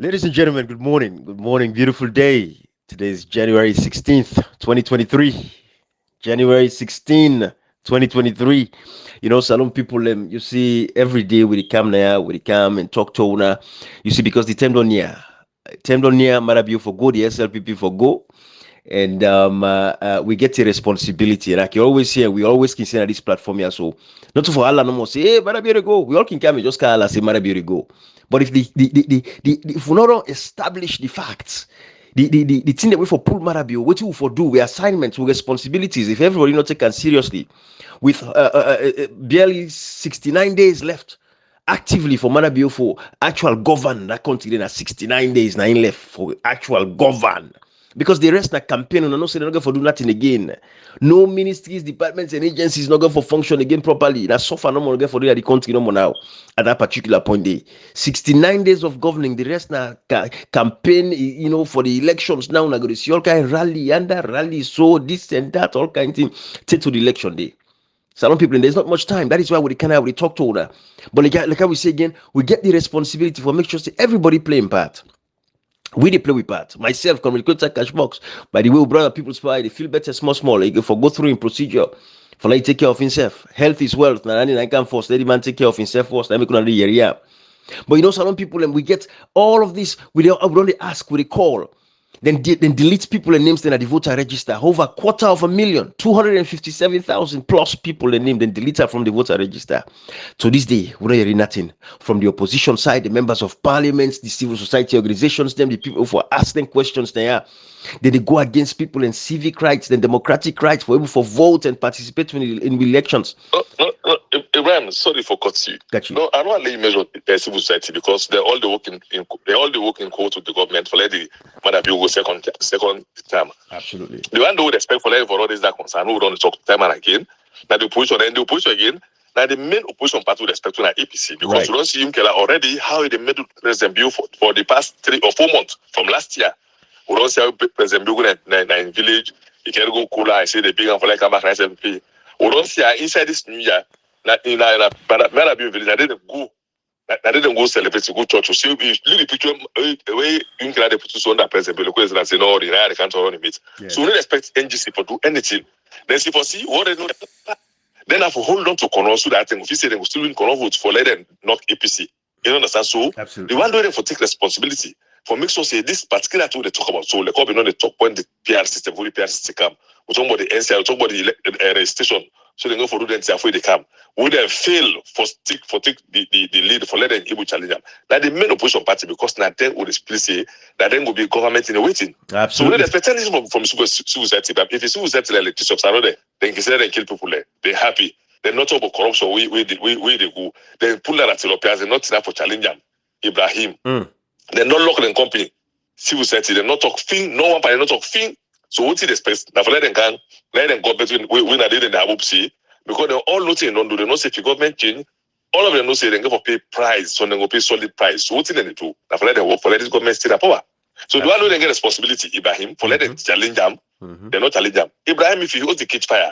Ladies and gentlemen, good morning. Good morning, beautiful day. Today is January 16th, 2023. January 16, 2023. Salon people, you see, every day we come there, we come and talk to owner. You see, because the time don't near. Time don't near, Marabio for go, the SLPP for go. And we get a responsibility. Like you always hear, we always consider this platform here. So, not for Allah no more say, hey, Marabio go. We all can come and just call Allah, say, Marabio go. But if if we not establish the facts, the thing that we for pull Marabio, what we for do, we assignments, we responsibilities. If everybody not taken seriously, with barely 69 days left, actively for Marabio for actual govern that country, then 69 days now left for actual govern. Because the rest na campaign and no say they're not going to do nothing again. No ministries, departments, and agencies not going to function again properly. That's so far no more going for the country no more now at that particular point day. 69 days of governing, the rest na campaign, for the elections now. Na go to see all kind of rally, under rally, so this and that, all kind of thing. Take to the election day. Some people, there's not much time. That is why we can have we talk to her. But like I will say again, we get the responsibility for make sure say everybody playing part. We they play with part. Myself, communicator cash box. By the way, brother, people spy, they feel better, small. Like for go through in procedure. For like take care of himself. Health is wealth. Now I can force. Let the man take care of himself first. Let me go the area. But some people and we get all of this. We only ask, we call. Then delete people and names then at the voter register. Over 250,000, 257,000 plus people and name then delete her from the voter register. To this day, we don't hear nothing from the opposition side, the members of parliament, the civil society organizations, them the people for asking questions there. Then they go against people and civic rights, then democratic rights for able for vote and participate in elections. No, Ibrahim, sorry for cutting you. Got you. No, I don't let you measure the civil society because they're all the working court with the government for let the matter be go second term. Absolutely. The one who would expect for all this that concern who don't talk time and again. Now the opposition again. Now the main opposition party would expect to APC because Right. you don't see him already how they made President Bill for the past 3 or 4 months from last year. We don't see how President Bill in village. He can go cooler. I say the big one for like come back and SMP. We don't see how inside this new year. I didn't go celebrate to go church. So see, you the picture the way you can put on that President Bill and say no, the can't run it. So we don't expect NGC to do anything. Then see for see what they know. Then I have to hold on to Kono so that if you say they will still win Kono votes for let them knock APC. You understand? So Absolutely. the one doing for take responsibility for make sure say this particular tool they talk about. So they come the top when the PR system, fully PR system come. We talk about the NCI, we talk about the registration. So they go for do the NCI before they come. Would they fail for take the lead for let them able challenge them? That the main opposition party because now then would split say that then will be government in the waiting. Absolutely. So we don't expect anything from civil society. But if it's civil society like electricians are not there, then consider they kill people there. They're happy. They're not talk about corruption. We they go. They pull that at Europeans. They're not enough for challenge them. Ibrahim. They're not local in company. Civil society. They're not talk thing. No one party not talk thing. So what is the space? Now for let them go between when I did in the Abu see because they all know they don't do. They know say if the government change, all of them know say they go for pay price, so they go pay solid price. So what is they do? Now for let them work for let this government stay the power. So do I know they get responsibility, Ibrahim, for let them challenge them? They're not challenge them. Ibrahim, if you hold the catch fire,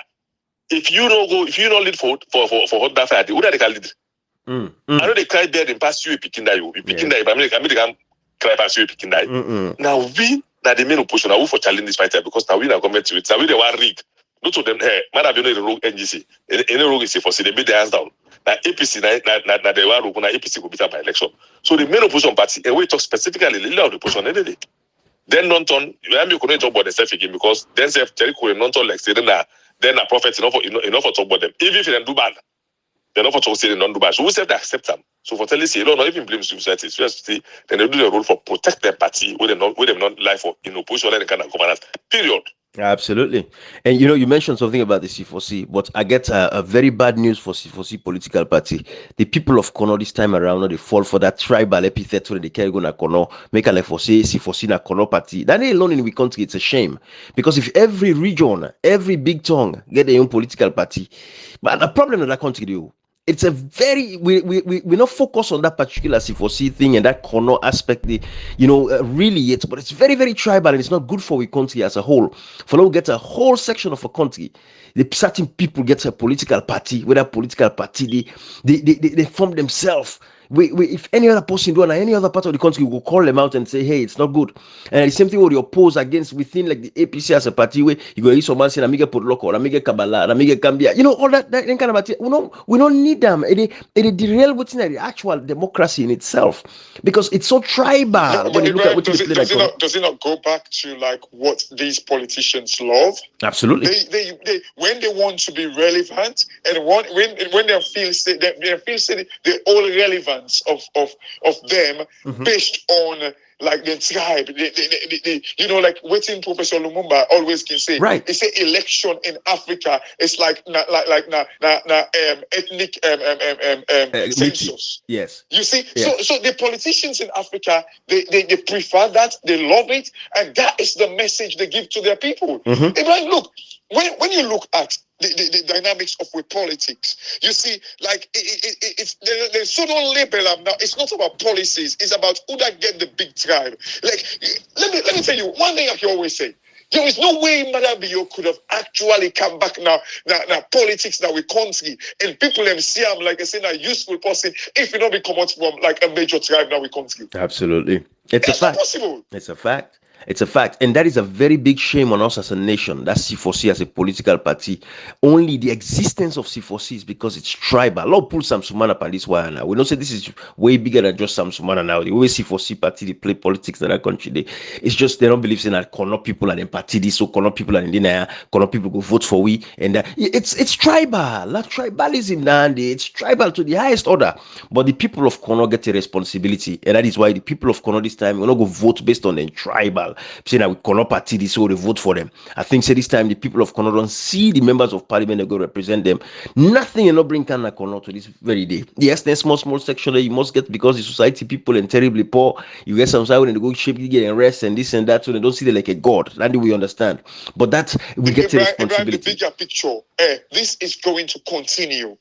if you don't lead for hot that fire, who are they can lead? I know they cry there in past you picking that you picking that. I mean they can cry past you picking that. Now we that the main opposition are who for challenge this fighter because now we are government to it. Now we they want rig. Not to them, hey, man, have you know the rogue NGC? Any rogue is for see they beat their hands down. Now APC, now they want rogue. Now APC will beat up by election. So the main opposition party, and we talk specifically the leader of the opposition, then don't turn. You have me couldn't talk about the self again because then self Jericho and non turn like say then a prophet enough for talk about them. Even if they do bad, they're not for talk say they don't do bad. So we say they accept them. So for telling you, not even blame society. Seriously, then they do the role for protect their party with them not life for in opposition and kind of governance. Period. Absolutely. And you mentioned something about the C4C, but I get a very bad news for C4C political party. The people of Kono this time around, they fall for that tribal epithet when they carry go na Kono, make a like for say C4C na Kono party. That alone in we country, it's a shame. Because if every region, every big tongue get their own political party, but the problem in that country, it's a very we not focus on that particular C4C thing and that Kono aspect, really yet, but it's very, very tribal and it's not good for we country as a whole. For now, get a whole section of a country, the certain people get a political party, with that political party, they form themselves. If any other person do it in any other part of the country, we will call them out and say, hey, it's not good. And the same thing with your polls against within like the APC as a party where you go some man saying Amiga Podloko, Amiga Kabbalah, Amiga Gambia, all that kind of material. We don't need them. It derail what's in the actual democracy in itself because it's so tribal. No, when you look at what does it not go back to like what these politicians love? Absolutely. They when they want to be relevant and when they feel the whole relevance of them based on like the tribe, like waiting Professor Lumumba always can say. Right. He say election in Africa is like ethnic census. Yes. You see, so the politicians in Africa they prefer that, they love it, and that is the message they give to their people. Ibrahim, look, when you look at the dynamics of with politics, you see, like they sort of label them now. It's not about policies; it's about who that get the big tribe. Like, let me tell you one thing I can always say. There is no way Madam Bio could have actually come back now politics now with country and people them see him like I say a useful person if you don't become out from like a major tribe now with country. Absolutely. It's a fact. Possible. It's a fact. It's a fact. And that is a very big shame on us as a nation. That's C4C as a political party. Only the existence of C4C is because it's tribal. Lord pull Sam Sumana up on this one now. We don't say this is way bigger than just Sam Sumana now. The way C4C party they play politics in that country, it's just they don't believe in that corner people and then party this, so corner people and then corner people go vote for we. And it's tribal. Like tribalism now. It's tribal to the highest order. But the people of Kono get a responsibility. And that is why the people of Kono this time will not go vote based on the tribal. Saying that we cannot party this, so they vote for them. I think this time the people of Kono don't see the members of parliament that go represent them. Nothing and not bring Kana Kono to this very day. Yes, then small section that you must get because the society people and terribly poor. You get some side when they go shape, you get rest and this and that, so they don't see them like a god. That we understand. But that we get a responsibility. The bigger picture, this is going to continue.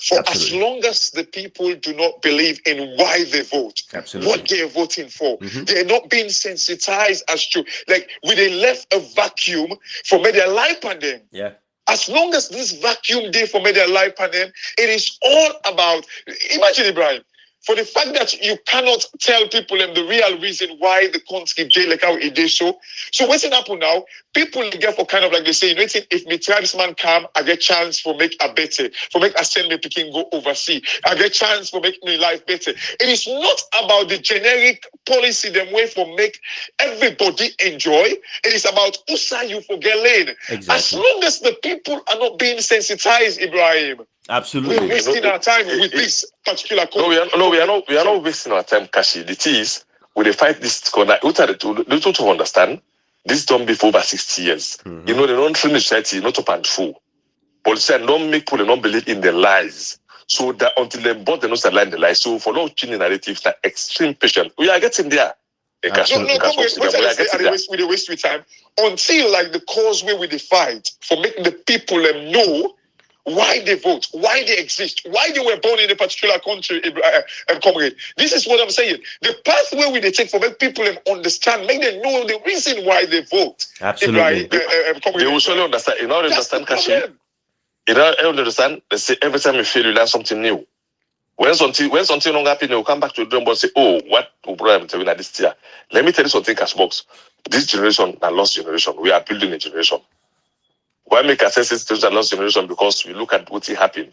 For Absolutely. as long as the people do not believe in why they vote, Absolutely. what they're voting for, they're not being sensitized as to, like, when they left a vacuum for maybe their life on them. Yeah. As long as this vacuum day for maybe their life on them, it is all about, imagine Ibrahim, for the fact that you cannot tell people the real reason why the country day like how it is so. So what's happen now? People get for kind of like they say, if me tribesman come, I get chance for make a better, for make a send me picking go overseas. I get chance for make me life better. It is not about the generic policy them way for make everybody enjoy. It is about usa you for get laid. Exactly. As long as the people are not being sensitized, Ibrahim. Absolutely. We're wasting our time with this particular code. No, we are not wasting our time, Kashi. The thing is, when they fight this corner, to understand, this done before over 60 years. They don't train the society not to and through. Politicians don't make people not believe in their lies. So that until they bought the not align the lies. So for no changing narratives, that extreme patient. We are getting there. We waste time until like the causeway we fight for making the people know why they vote, why they exist, why they were born in a particular country, comrade. This is what I'm saying. The pathway we take for make people understand, make them know the reason why they vote. Absolutely. They will surely understand. You know, understand, Kashi. You know, understand. They say every time you fail, you learn something new. When something wrong happens, you come back to the drum and say, "Oh, what problem am I having this year?" Let me tell you something, Cashbox. This generation, a lost generation. We are building a generation. Why make assessments to the lost generation? Because we look at what happened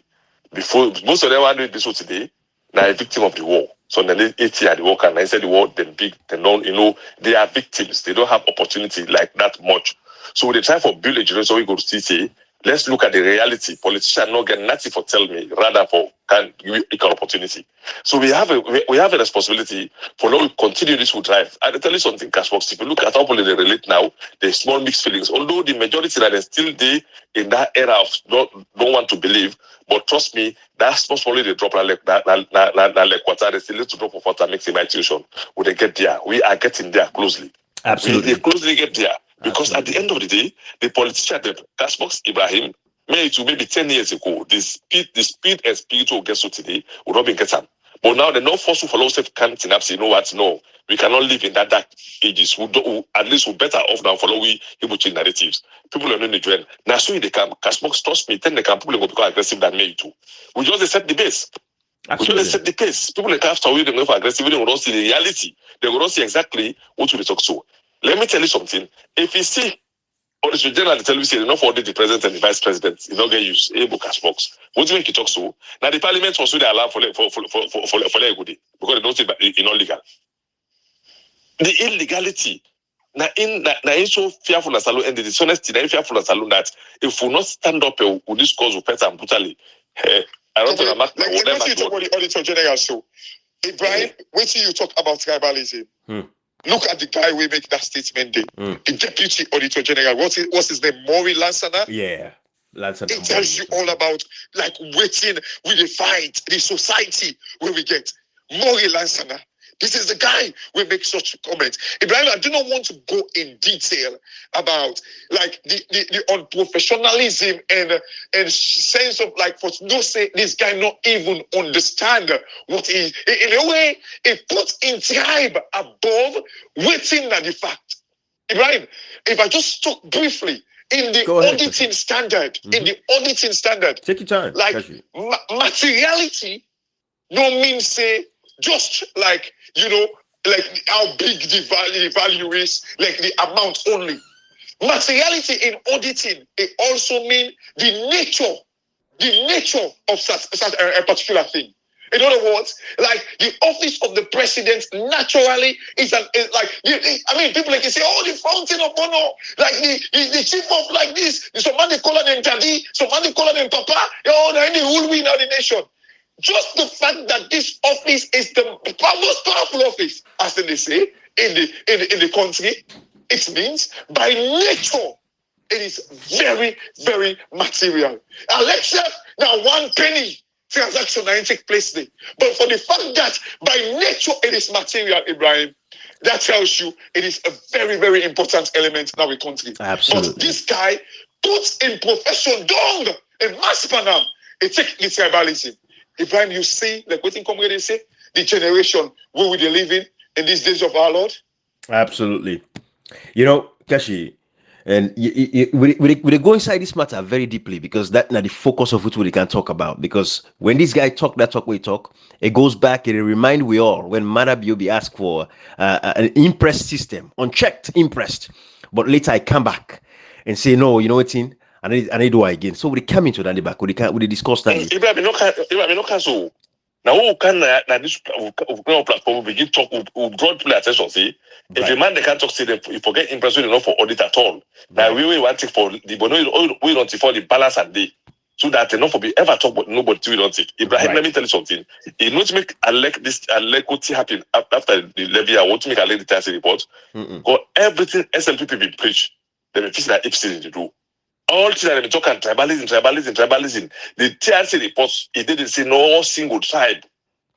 before. Most of them are doing this today. Now a victim of the war. So then they 8 years the war and I said the war, then big, then don't, they are victims. They don't have opportunity like that much. So they try for build a generation. We go to say, let's look at the reality. Politicians not get nothing for tell me, rather for can give equal opportunity. So we have a responsibility for now we continue this will drive. I'll tell you something, Cashbox. If you look at how people they relate now, there's small mixed feelings. Although the majority that is still there in that era of don't want to believe, but trust me, that's possibly the drop like water. They still need to drop of water makes a tuition. When they get there, we are getting there closely. Absolutely. They closely get there. Because at the end of the day, the politician, the Cashbox Ibrahim, maybe 10 years ago, the speed and spiritual get so today would not be getting. But now they're not forced to follow self can't you know what? No, we cannot live in that dark ages. Who at least we're better off now follow we people change narratives. People are not the join. Now so they can Cashbox, trust me, then they can people will become aggressive than me too. We just set the base. Which will set the case. People like after we don't go aggressive, they will not see the reality. They will not see exactly what we talk to. Let me tell you something. If you see Auditor General tell you say enough audit the president and the vice president, you don't get used able cash box. What do you make you talk so? Now the parliament also they allow for good because they don't say it's not legal. The illegality. Now in so fearful as alone and the dishonesty, now fearful as alone that if we not stand up with this cause of person brutally, I don't think I'm not. Like what you talk about the Auditor General so, Ibrahim, wait till you talk about tribalism. Look at the guy we make that statement there. The Deputy Auditor General. What's his name? Maury Lansana? Yeah. Lansana. It tells you all about like waiting with the fight, the society where we get. Maury Lansana. This is the guy we make such comments. Ibrahim, I do not want to go in detail about like the unprofessionalism and sense of like for no say this guy not even understand what he in a way it puts in tribe above waiting at the fact. Ibrahim, if I just talk briefly in the auditing standard, in the auditing standard, take your time. Like materiality don't mean say just like, you know, like how big the value is, like the amount only. Materiality in auditing, it also means the nature of such a particular thing. In other words, like the office of the president naturally is people like you say, oh, the fountain of honor, like the chief of like this, somebody call them daddy, somebody call them papa, oh, they will win out the nation. Just the fact that this office is the most powerful office, as they say, in the country, it means by nature it is very, very material. Election, now 1 penny transaction that take place there. But for the fact that by nature it is material, Ibrahim, that tells you it is a very, very important element in our country. Absolutely. But this guy puts in profession down in mass panam, it takes the tribalism. Ibrahim, you see, like what in community say, the generation where we live in these days of our Lord? Absolutely. You know, Kashi, and we go inside this matter very deeply because that's not the focus of what we can talk about. Because when this guy talk, it goes back and it remind we all when Manabiobi asked for an impressed system, unchecked impressed. But later I come back and say, no, you know what's in? And I do again. So we come into that back. We discuss that. Ibrahim, no cancel. Now who can this platform begin talk? We draw people attention. See, if a man they can't talk, say them, you forget impression enough for audit at all. Now we want it for the bono. We don't for the balance and day, so that enough for be ever talk, but nobody will not take. Ibrahim, let me tell you something. It not make what happen after the levy. I want to make a the tax report. Because everything SLPP be preach. They be fix that Ipsy to do. All things that they talk and tribalism. The TRC reports, it didn't say no single tribe.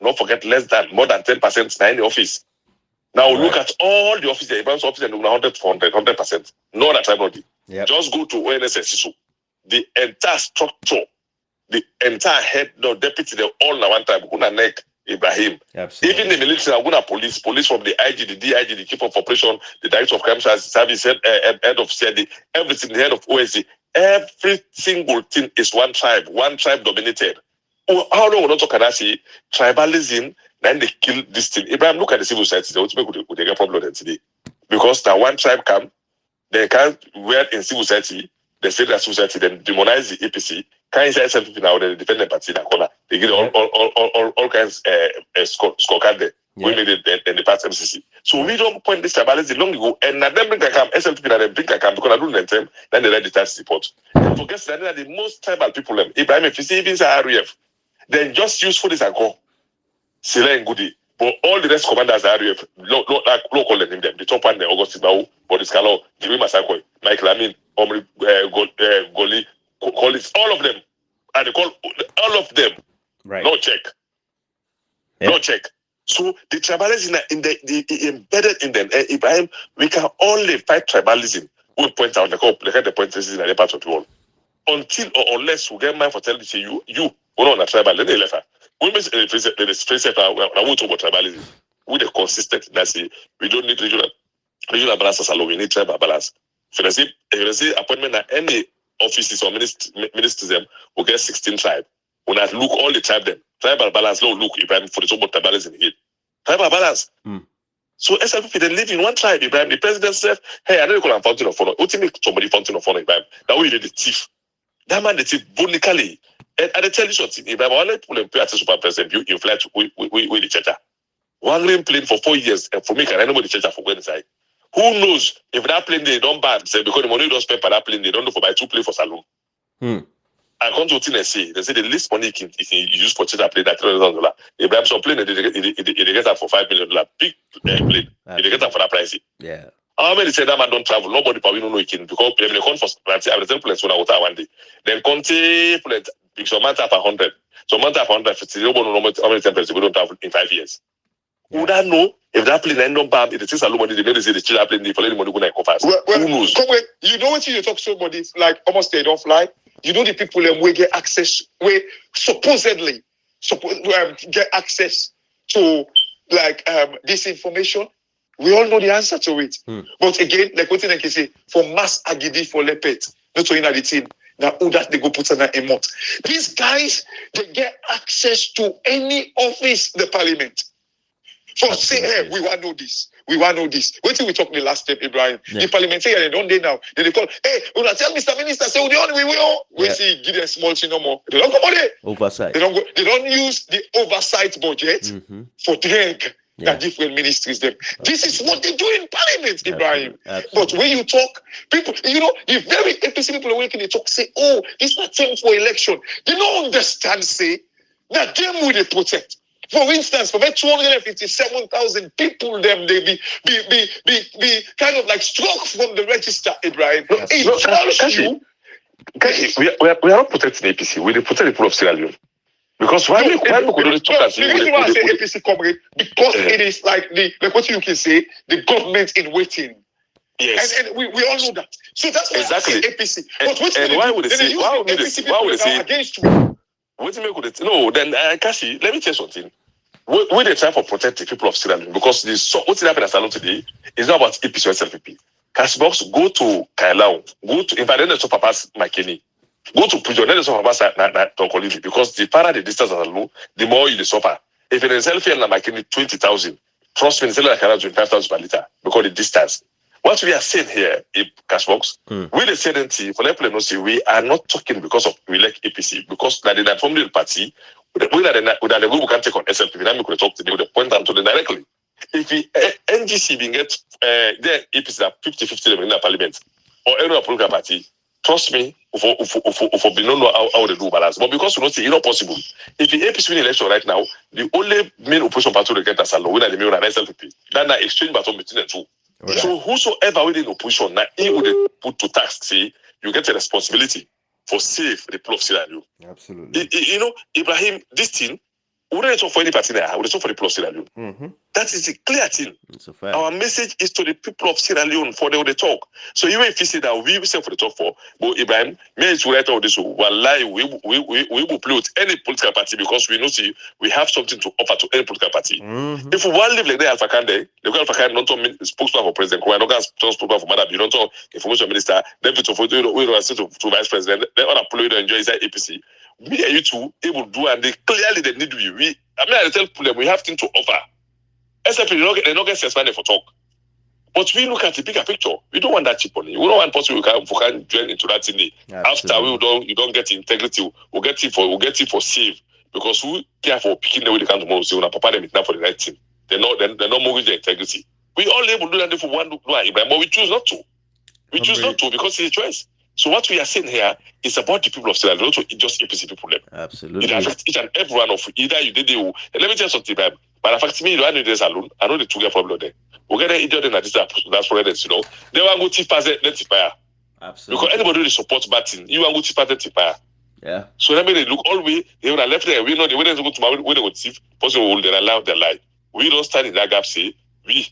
Don't forget more than 10% in the office. Now look at all the offices, the advance office and 100%. No other tribe body. Just go to ONSS. The entire structure, the entire head, no deputy, they all now one tribe. Kuna neck, Ibrahim. Absolutely. Even the military, Aguna police from the IG, the DIG, the chief of operation, the director of crime service, head of CID, everything, the head of OSC. Every single thing is one tribe dominated. How long we not talk about see tribalism? Then they kill this thing. Ibrahim, look at the civil society. They ultimately they get problem today because now one tribe come, they can't wear in civil society. They say that society then demonize the APC. Can't say SLPP now. They defend the party in the corner. They get all kinds scorecard there. We made it in the past MCC. So we don't point this tribalism long ago, and now them bring a camp, SLPP now they bring a camp because I don't know them. Then they let the tax report. And forget that they are the most tribal people. Ibrahim, if you see even RUF, then just use for this and go. Sila and Goody. But all the rest commanders are RUF. Local name them. The top one, Augustin Bau, Boris Kalo, Jimmy Masakoi, Mike Lamin, Omri Goli, Collins, all of them. And they call all of them. Right. No check. Yeah. No check. So the tribalism embedded in them, Ibrahim, we can only fight tribalism. We point out the points in the part of the world. Until or unless we get mind for telling you, we're not a tribal, then they left her. We must face it, I won't talk about tribalism. With the consistent that say we don't need regional balance alone, we need tribal balance. If you see appointment at any offices or ministers will get 16 tribes. When I look all the time, them tribal balance. No, look, Ibrahim for the top of tribalism here. Tribal balance. So SLPP they live in one tribe, Ibrahim. The president said, "Hey, I know you call him fountain of honor. What do you make somebody fountain of honor, Ibrahim? That way you the thief. That man the thief bonically. And I tell you something, Ibrahim. I want to pay attention to super president. You fly to with the church. One rain plane for 4 years, and for me, can I know the church for going inside? Who knows if that plane they don't ban? Say because the money you don't spend for that plane, they don't know for buy 2 plane for salon. I come to Tennessee. They say the least money you use for church plane that $300. Ibrahim some plane they get that for $5 million. Big plane. They get that for that price. Yeah. How many say that man don't travel? Nobody probably don't know he can because they come for I have the same place when I was one day. Then Conte plane big some man tap 100. Some man tap 150. Nobody know how many times we don't travel in 5 years. Yeah. Would I know if that plane end up bam? If it takes a lot of money, they may say the children plane they for any money go and fast. Well, who knows? Come with, you know what you talk to somebody like almost they don't fly. You know the people we get access, we supposedly get access to like this information. We all know the answer to it. But again, like what I can say, for mass agidi for lepet, not to in the team. Now who that they go put on a month. These guys they get access to any office in the parliament. For say, hey, we want to know this. We want to know this. Wait till we talk the last step, Ibrahim. Yeah. The parliamentarian, they don't they now. They call, hey, when I tell Mr. Minister, say, we see, give them small thing no more. They don't come on there. Oversight. They don't use the oversight budget for drag that different ministries them. This is what they do in parliament, Ibrahim. Absolutely. But when you talk, people, you know, if very APC people are waking, they talk, say, oh, it's not time for election. They don't understand, say, that them will they protect. For instance, for 257,000 people, them they be kind of like struck from the register, Ibrahim. We are not protecting APC. We protect the people of Sierra Leone. Because why we could talk as the reason why I say APC comrade because it is like what you can say the government in waiting. Yes, and we all know that. So that's why exactly I say APC. But what and why would they say? Why would they say against you? What do you make no? Then Kashi, let me tell you something. We they try for protect the people of Sierra Leone because what's happening at Salon today is not about APC or SLPP. Cashbox, go to Kailao, go to in fact then the Papa's McKinney, go to Pujo, then the Papa's Tonkolidi because the farther the distance at low, the more you suffer. If it is healthy and McKinney 20,000, trust me, it's like 25,000 per liter because the distance. What we are saying here in Cashbox, we the certainty for let people know we are not talking because of we like APC because that the formula party. We that the we can take on SLP. Now we could talk to them with the point them to them directly. If we NGC being get their APC that 50-50 in the parliament or any political party, trust me, for be know how they do balance. But because we don't see it's not possible. If the APC win election right now, the only main opposition party to get Asalo win at the main and SLP. Then I exchange baton between the two. Right. So whosoever within opposition now he would put to task say you get a responsibility for save the people of Sierra Leone. Absolutely. You know, Ibrahim, this thing, we don't talk for any party there, we don't talk for the people of Sierra Leone. That is a clear thing. It's a fact. Our message is to the people of Sierra Leone for the talk. So even if you say that we say for the talk for, but Ibrahim, me to write all this, wallahi, we will play with any political party because we know see we have something to offer to any political party. If we want to live like that, Alpha Kande, the Alpha Kande don't talk spokesman for president, we don't talk spokesman for Madam, you don't talk information minister, then to vice president, then other people enjoy inside APC. Me and you two able to do and they clearly they need you. I tell them we have things to offer. Except they don't get suspended for talk. But we look at the bigger picture. We don't want that cheap money. We don't want person who can join into that thing. After you don't get integrity, we'll get it for save. Because we care for picking the way they can tomorrow. So when papa them it now for the right thing. They're not mortgage their integrity. We all able to do that for one look, but we choose not to. We choose not to because it's a choice. So what we are saying here is about the people of Sierra Leone, not just APC people. Absolutely. It affects each and every one of either you did it. Let me tell you something, but affect me, you don't know this alone. I know the two get problem there. We get an idiot in that's president, you know. They want to go tip as let's fire. Absolutely. Because anybody who supports bad thing, you want to go tip as fire. Yeah. So let me look all the way. They would have left there. We know the way they go to my way they go tip. Person will allow their life. We don't stand in that gap. Say we.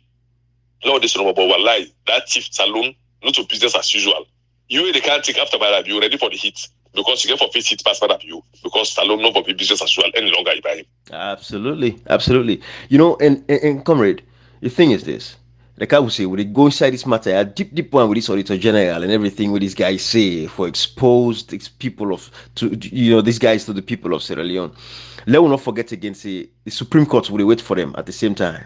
No, this number, but lie. That tip salon, not to business as usual. You they can't take after bad you ready for the heat because you get for face heat pass bad you because salon not for business as usual any longer Ibrahim. Absolutely. You know, and comrade, the thing is this. Like I would say, we go inside this matter, a deep one with this Auditor General and everything what these guys say for exposed people of these guys to the people of Sierra Leone. Let us not forget again, say the Supreme Court will wait for them at the same time.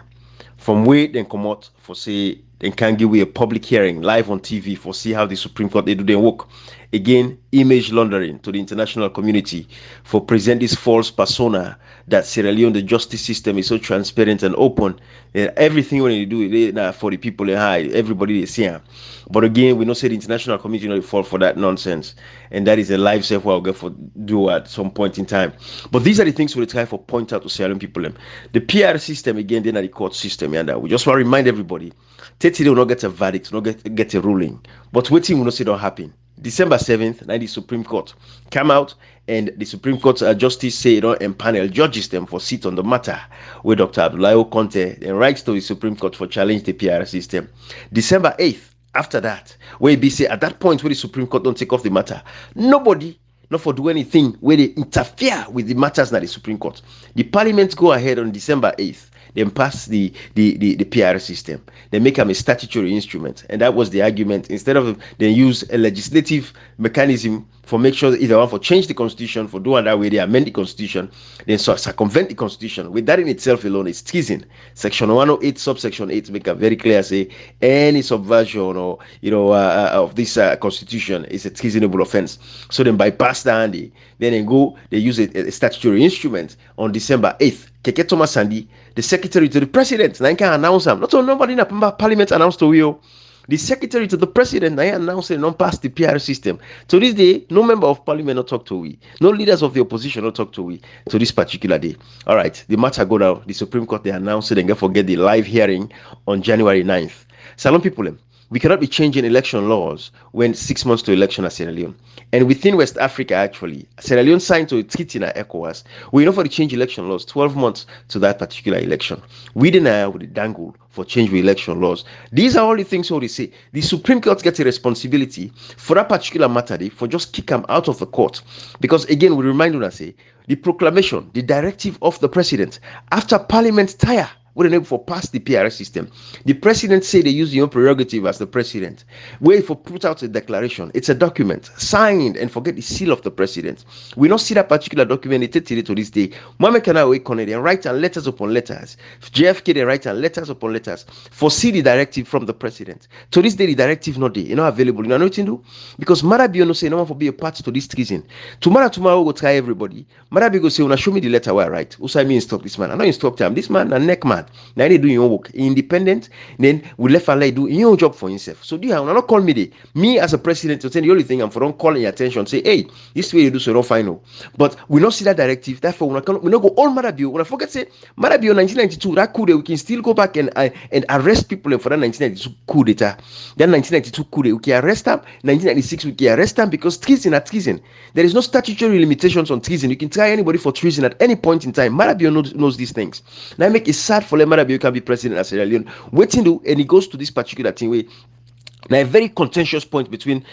From where then come out for say then can give we a public hearing live on TV for see how the Supreme Court they do their work. Again, image laundering to the international community for present this false persona that Sierra Leone the justice system is so transparent and open. Everything when you do it for the people in high, everybody is here. But again, we know say the international community not fall for that nonsense, and that is a life safe what I'll get for do at some point in time. But these are the things we try for point out to Sierra Leone people. The PR system again, then are the court system, and we just want to remind everybody, Tete will not get a verdict, not get a ruling, but waiting will not say don't happen. December 7th, now the Supreme Court come out and the Supreme Court justice say don't empanel judges them for seat on the matter where Dr. Abdullahi Conte then writes to the Supreme Court for challenge the PR system. December 8th, after that, where be say at that point where the Supreme Court don't take off the matter, nobody not for do anything where they interfere with the matters now the Supreme Court. The Parliament go ahead on December 8th. Then pass the PR system. They make them a statutory instrument, and that was the argument. Instead of they use a legislative mechanism for make sure that if they want for change the constitution, for doing that way they amend the constitution, then circumvent the constitution. With that in itself alone, it's treason. Section 108, subsection 8 make it very clear say any subversion or of this constitution is a treasonable offense. So then bypass that, then they use a statutory instrument on December 8th. Keke Thomas Sandy, the secretary to the president, now can announce him. Not nobody in the parliament announced to you. The secretary to the president now announced non pass the PR system. To this day, no member of parliament not talk to we. No leaders of the opposition not talk to we to this particular day. All right, the matter go down. The Supreme Court they announced it and forget the live hearing on January 9th. Salon people, we cannot be changing election laws when 6 months to election at Sierra Leone. And within West Africa, actually, Sierra Leone signed to a treaty in ECOWAS. We know for the change election laws, 12 months to that particular election. We deny with the dangle for change with election laws. These are all the things what they say. The Supreme Court gets a responsibility for that particular matter for just kick them out of the court. Because again, we remind you, say, the proclamation, the directive of the president, after Parliament tire, wouldn't able for pass the PR system. The president say they use your prerogative as the president. Wait for put out a declaration. It's a document signed and forget the seal of the president. We don't see that particular document till to this day. Mohamed Kana wake on it and write and letters upon letters. JFK they write and letters upon letters. Foresee the directive from the president. To this day the directive not there. Not available. You know what you do? Because Marabi no say no one for be a part to this treason. Tomorrow go try everybody. Marabi go say, "Una show me the letter where I write." Also I mean stop this man. I know you stop time. This man a neck man. Now they do your work independent, then we left and do your job for himself. So do you have not call me me as a president to tell the only thing I'm for don't calling your attention, say, hey, this way you do so don't final. But we not see that directive, therefore we not go all Marabio. When I forget say Marabio 1992, that coup we can still go back and arrest people for that 1992 coup d'etat. That 1992 coup we can arrest them, 1996 we can arrest them because treason at treason. There is no statutory limitations on treason. You can try anybody for treason at any point in time. Marabio knows these things. Now make it sad for Marabi can be president of Sierra Leone. Waiting to, and he goes to this particular thing where now a very contentious point between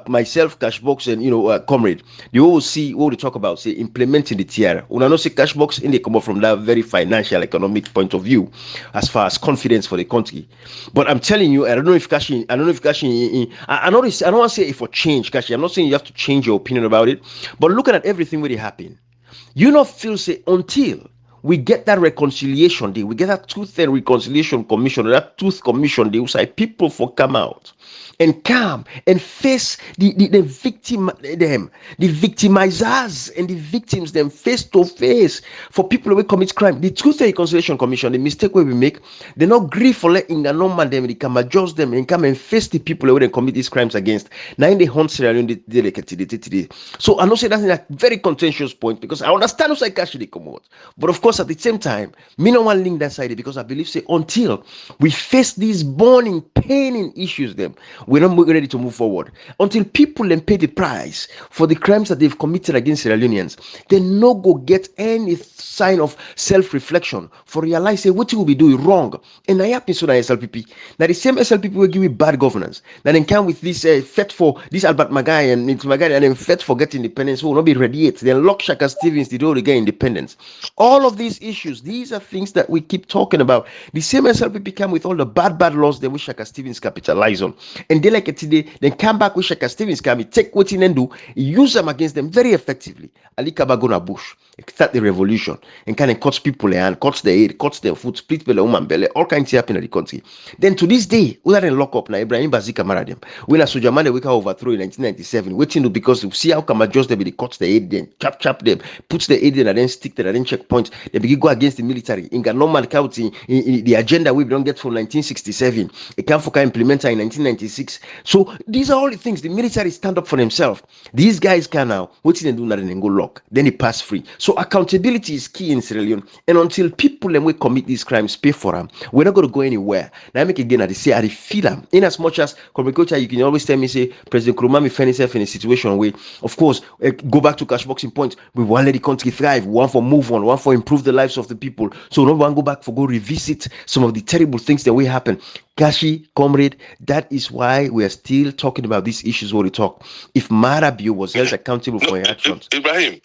myself, Cashbox, and Comrade. You always see what we talk about, say implementing the tiara. When I know say Cashbox in they come up from that very financial economic point of view, as far as confidence for the country. But I'm telling you, I don't want to say if for change, Kashi. I'm not saying you have to change your opinion about it, but looking at everything where it happened, you not feel say until we get that reconciliation day, we get that Truth and Reconciliation Commission, that Truth Commission day, say people for come out and come and face the victim, them, the victimizers and the victims, them face to face for people who commit crime. The Truth and Reconciliation Commission, the mistake where we make, they not grieve for letting the normal them, they come adjust them and come and face the people who they commit these crimes against. Now in the hunt Sierra Leone, so I know say that's a very contentious point because I understand who actually come out, but of course at the same time, me no one link that side because I believe say until we face these burning, paining issues, them we're not ready to move forward. Until people then pay the price for the crimes that they've committed against Sierra Leoneans, they no go get any sign of self-reflection for realize say what you will be doing wrong. And I happen so that SLPP. Now the same SLPP will give you bad governance. Now then come with this fet for this Albert Magai and then fet for get independence will not be ready yet. Then lock Shaka Stevens did all again independence. All of these these issues. These are things that we keep talking about. The same SLPP came with all the bad laws that which Shaka Stevens capitalize on. And they like it today, then come back with Shaka Stevens come, take what in and do, use them against them very effectively. Ali Kaba go na bush, start the revolution, and kind of cuts people and cuts their head, cuts their foot, split belly, woman belly, all kinds of happen in the country. Then to this day, other than lock up now, Ibrahim Bazika Maradem, when a soldier man we can overthrow in 1997, waiting to because see how come adjust them, they cut the head, then chop them, puts the head in and then stick them and then checkpoint. They begin go against the military. In a normal county, in the agenda we don't get from 1967, it can for implement in 1996. So these are all the things the military stand up for themselves. These guys can now waiting and do nothing and go lock. Then they pass free. So accountability is key in Sierra Leone. And until people and we commit these crimes pay for them, we're not going to go anywhere. Now I make again, I say I feel them. In as much as culture, you can always tell me say President Nkrumah find himself in a situation where, of course, go back to cash boxing point. We want to let the country thrive. We want for move on. We want for improve the lives of the people. So no one go back for go revisit some of the terrible things that will happen. Kashi, comrade, that is why we are still talking about these issues where we talk. If Marabio was held accountable for his actions. Ibrahim,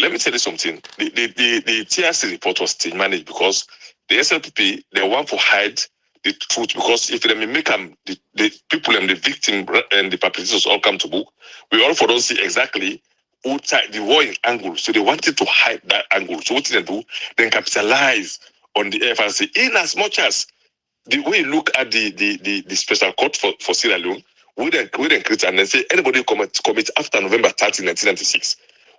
let me tell you something. The TRC report was still managed because the SLPP, they want to hide the truth because if they make them, the people and the victim and the perpetrators all come to book, we all for don't see exactly who tied the war in angle. So they wanted to hide that angle. So what did they do? Then capitalize on the FRC in as much as the way you look at the special court for Sierra Leone, we then create and then say anybody commit after November 30, 1996.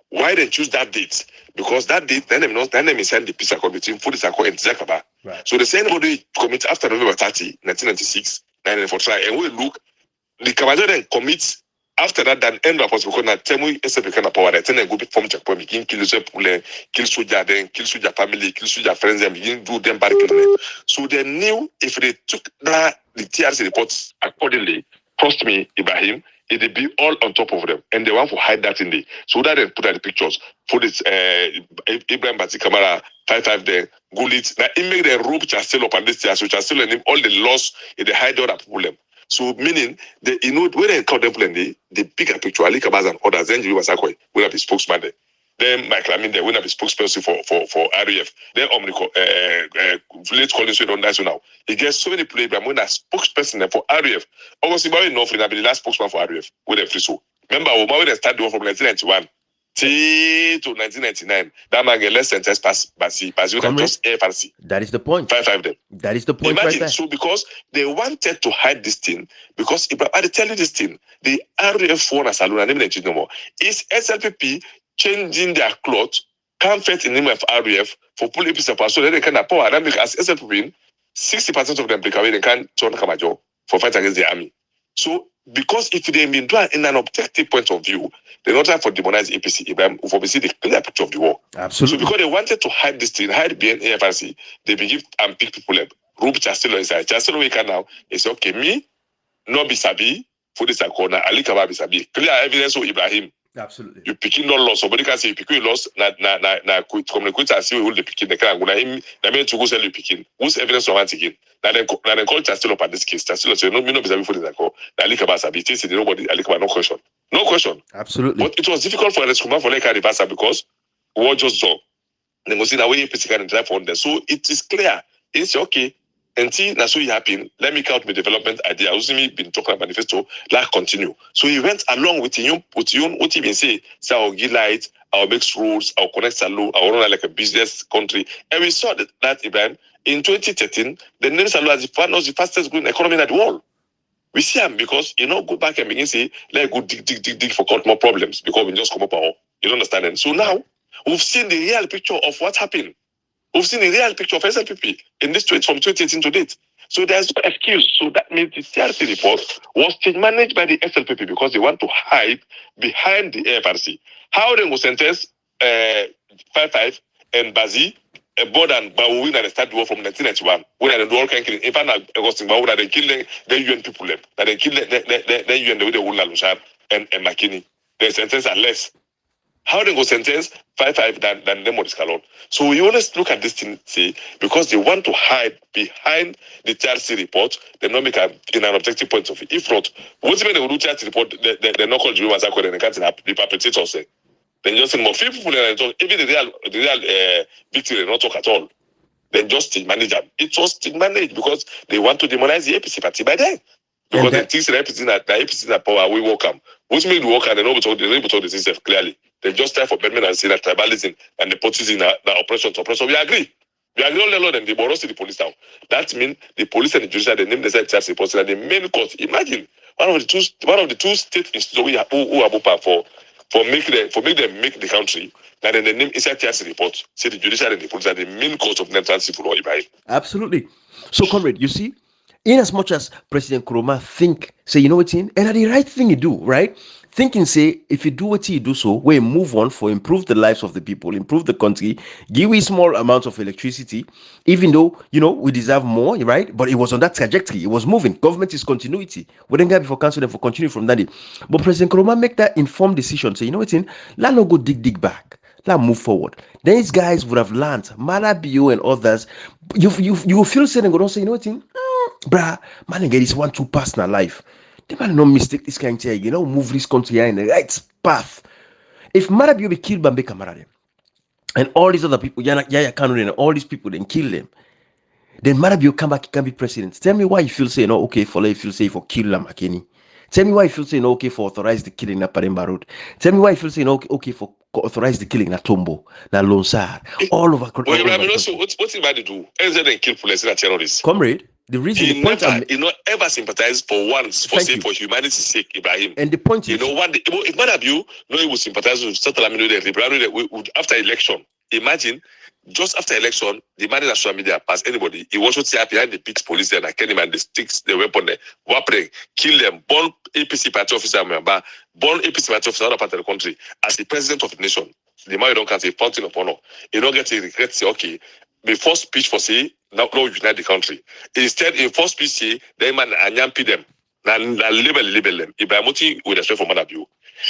Why they choose that date? Because that date, then they send the peace accord between Fudis Accord and Zakaba. Right. So they say anybody commit after November 30, 1996, 1945, and we look, the Kamajo then commits after that, then end up because now tell me SFP kind of power, then go form checkpoint, begin kill soldier, then kill soldier family, kill soldier friends, and begin do them barricade. So they knew if they took the TRC reports accordingly, trust me, Ibrahim, it'll be all on top of them, and they want to hide that in there. So that they put out the pictures, put it Ibrahim Bati Kamara 55 there, Gulit. Now it make the rope still up on this year, so still and all the loss in the hide all that problem. So meaning the when they call them the bigger picture, Ali Kabaz and others, then you was Akoi, will have the spokesman there. Then Michael Amin there will have the spokesperson for RUF. Then Omnico village calling so on that so now. He gets so many players, but when a spokesperson there for RUF, obviously very enough in the last spokesman for RUF with a free so. Remember when they started from 1991 to 1999, that man get less sentence pass you can just FRC. That is the point. 5 them. That is the point. Imagine, right there. so because they wanted to hide this thing, because if I tell you this thing, the RUF one as alone, and even no more, is SLPP changing their clothes, can't fit in the name of RUF for pulling peace apart, so they can have power. That because as SLPP, 60% of them break away, they can't turn Kamajo for fight against the army. So because if they've been done in an objective point of view, they're not trying for demonize APC, Ibrahim, for see the clear picture of the war. Absolutely. So because they wanted to hide this thing, hide behind AFRC, they begin and pick people up. Roop Chancellor inside. Chancellor we can now, they say, okay, me, no be sabi, for this corner, Ali Kaba be sabi. Clear evidence of Ibrahim. Absolutely. You picking no loss. Somebody can say you picking loss, na communicate and see who the picking. They can go na him, na me to go sell you picking. Who's evidence of one again? Now then call Chancellor up at this case. Chancellor say no, me no be sabi for this call. Na Ali Kaba sabi. They say nobody Ali Kaba no question. No question. Absolutely. But it was difficult for Nkrumah for like a reversal because we were just job. Then go see the way APC can drive on there. So it is clear. It's okay. Until that's what happened, let me count my development idea. Using been talking about manifesto, like continue. So he went along with you, what he been say I'll give light, I'll make rules, I'll connect Salou, I'll run like a business country. And we saw that event in 2013, the name Salou as the fastest growing economy in the world. We see him because go back and begin say, let's go dig for more problems because we just come up our you don't understand them. So now we've seen the real picture of what happened. We've seen a real picture of SLPP in this tweet from 2018 to date. So there's no excuse. So that means the CRC report was managed by the SLPP because they want to hide behind the AFRC. How they will sentence 55 and Bazi, more than Bawin and start the war from 1991. When the war can kill, in fact, Augustine Bawin, they kill the UN people, that they kill the UN, the Wula Lushan and McKinney. The sentence are less. How they go sentence 55 than them on this calon. So we always look at this thing, say, because they want to hide behind the TRC report, they not make in an objective point of view. If not, what's when they will do TRC report, they're not called Jehovah's Accord and they can't have the perpetrators say. Then just say more few people talk. Even the real victory they not talk at all. Then just still manage them. It was still managed because they want to demonize the APC party by then. Because the things the APC that power we welcome. Which means we welcome, they know told the system clearly. They just try for Bedman and say that tribalism and nepotism the operation to operation. We agree. We agree all along and they borrow the police now. That means the police and the judiciary they name themselves as reports and the main court. Imagine one of the two state institutions who are open for make them make the country. And then the name inside TRC report say the judiciary and the police are the main cause of national civil war. Absolutely. So, comrade, you see, in as much as President Kuroma think, say, you know what, and the right thing you do, right? Thinking, say, if you do what you do so, we move on for improve the lives of the people, improve the country, give we small amounts of electricity, even though, we deserve more, right? But it was on that trajectory. It was moving. Government is continuity. We didn't get before council and for continue from that day. But President Kuroma make that informed decision, say, you know what, let no go dig back. Let's move forward. These guys would have learned, Malabio and others. You will feel saying and go don't say, you know what, bruh, man, get this 1-2 personal life. They might not mistake this kind of thing, move this country in the right path. If Malabio be killed by Camarade and all these other people, Yaya Kanu and all these people, then kill them, then Malabio come back, he can be president. Tell me why you feel saying, okay, for you feel say for kill Lamakeni. Tell me why you feel saying, okay, for authorize the killing at Paremba Road. Tell me why you feel saying, okay, for authorize the killing at Tombo, na Lonsar, all over. Also, what's he about to do? Other than kill police and terrorists? Comrade, the reason he not ever sympathize for once for humanity's sake, Ibrahim. And the point is, if Manabu he would sympathize with Settlement after election. Imagine. Just after election, the man in social media pass anybody. He was to behind the big police there, and Kenny man, the sticks, the weapon there, weapon, kill them, born APC party officer member, born APC party officer other part of the country as the president of the nation. The man you don't get a fountain of honor. You don't get to regret say, okay, the first speech for say, now unite the country. Instead, in first speech say, they man anyampi them, na label them. Ibrahim with respect for Manabu.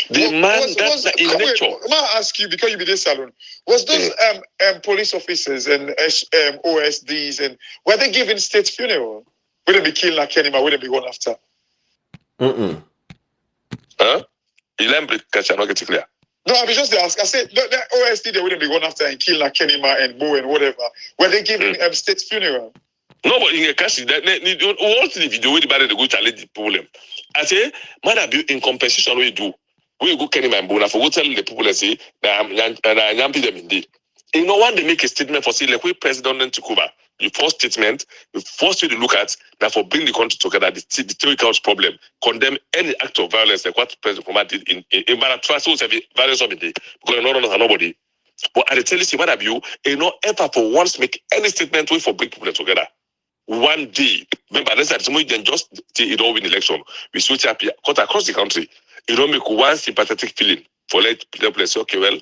The man that's in nature. I ask you because you be this salon. Was those police officers and OSDs and were they given state funeral? Would they be killed like Kenima? Would they be gone after? Huh? You catch not get clear. No, I was just asking. I said the OSD they wouldn't be gone after and kill like Kenima and Bo and whatever. Were they given state funeral? No, but in a case that all the video with the bad they go challenge the problem. I say, man, in compensation we do. We go Kenny and Bona for go tell the people and say that I'm yamping them indeed. When they make a statement for say like we president to Cuba, the first statement, the first way to look at that for bring the country together, the theoretical problem, condemn any act of violence like what President Obama did in Trust violence of the day because nobody. But I tell you, what you ever for once make any statement way for bring people together. One day, remember, let's say somebody then just it all win election. We switch up cut across the country. You don't make one sympathetic feeling for let people say, okay, well,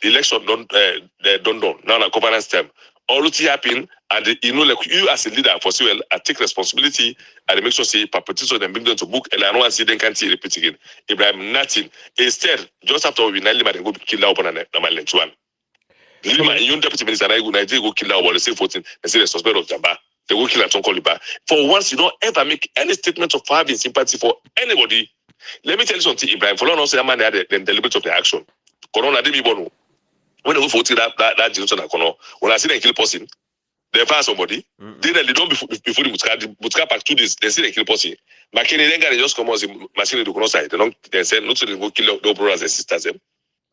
the election don't now the governance term. All that happen, and like you as a leader for say, well, I take responsibility and make sure say perpetrators and bring them to book and I don't see them can't see repeat again. Ibrahim nothing. Instead, just after we nine and go kill out on a lynch one. Lima, you deputy minister and I go kill out on the same 14 and say the suspect of Jamba. They go kill at Tonkoliba. For once, you don't ever make any statement of having sympathy for anybody. Let me tell you something, Ibrahim. For long, say man had the deliberate of the action. Corona didn't be born. When they go for that generation, when I see them kill person, they find somebody. Then they don't before the Mutka pack 2 days. They see they kill person. McKinney then they just come out and machine to cross side. They say not to go kill the brothers and sisters.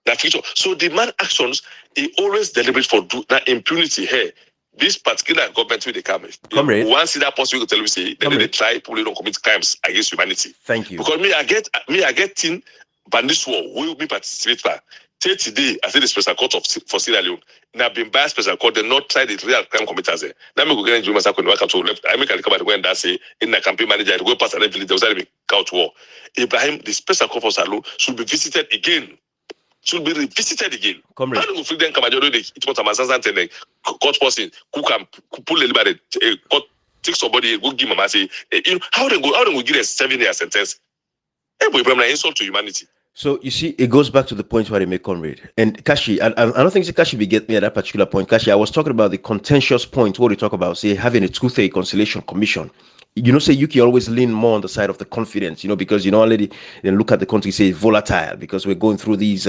That future. So the man actions he always deliberate for that impunity here. This particular government with the cameras. Once that person will tell me say then they try people don't commit crimes against humanity. Thank you. Because I get in bandit war will be participate for. Today, I say the special court for Sierra Leone. Now been by special court, they not try the real crime committers there. Now me go get in Juma when welcome to left. I make a recover when that say in the campaign manager go past the village, there was a couch war. Ibrahim, the special court for Sierra Leone should be visited again. Should be revisited again. Comrade. How do you feel then come and it was a massacre and court person who can pull anybody court take somebody go give mama say how they go give a 7-year sentence? Hey boy, Ibrahim, insult to humanity. So you see, it goes back to the point where they make Comrade and Kashi. I don't think Kashi will get me at that particular point. Kashi, I was talking about the contentious point where we talk about say having a truth reconciliation commission. say UK always lean more on the side of the confidence, because already then look at the country, say volatile, because we're going through these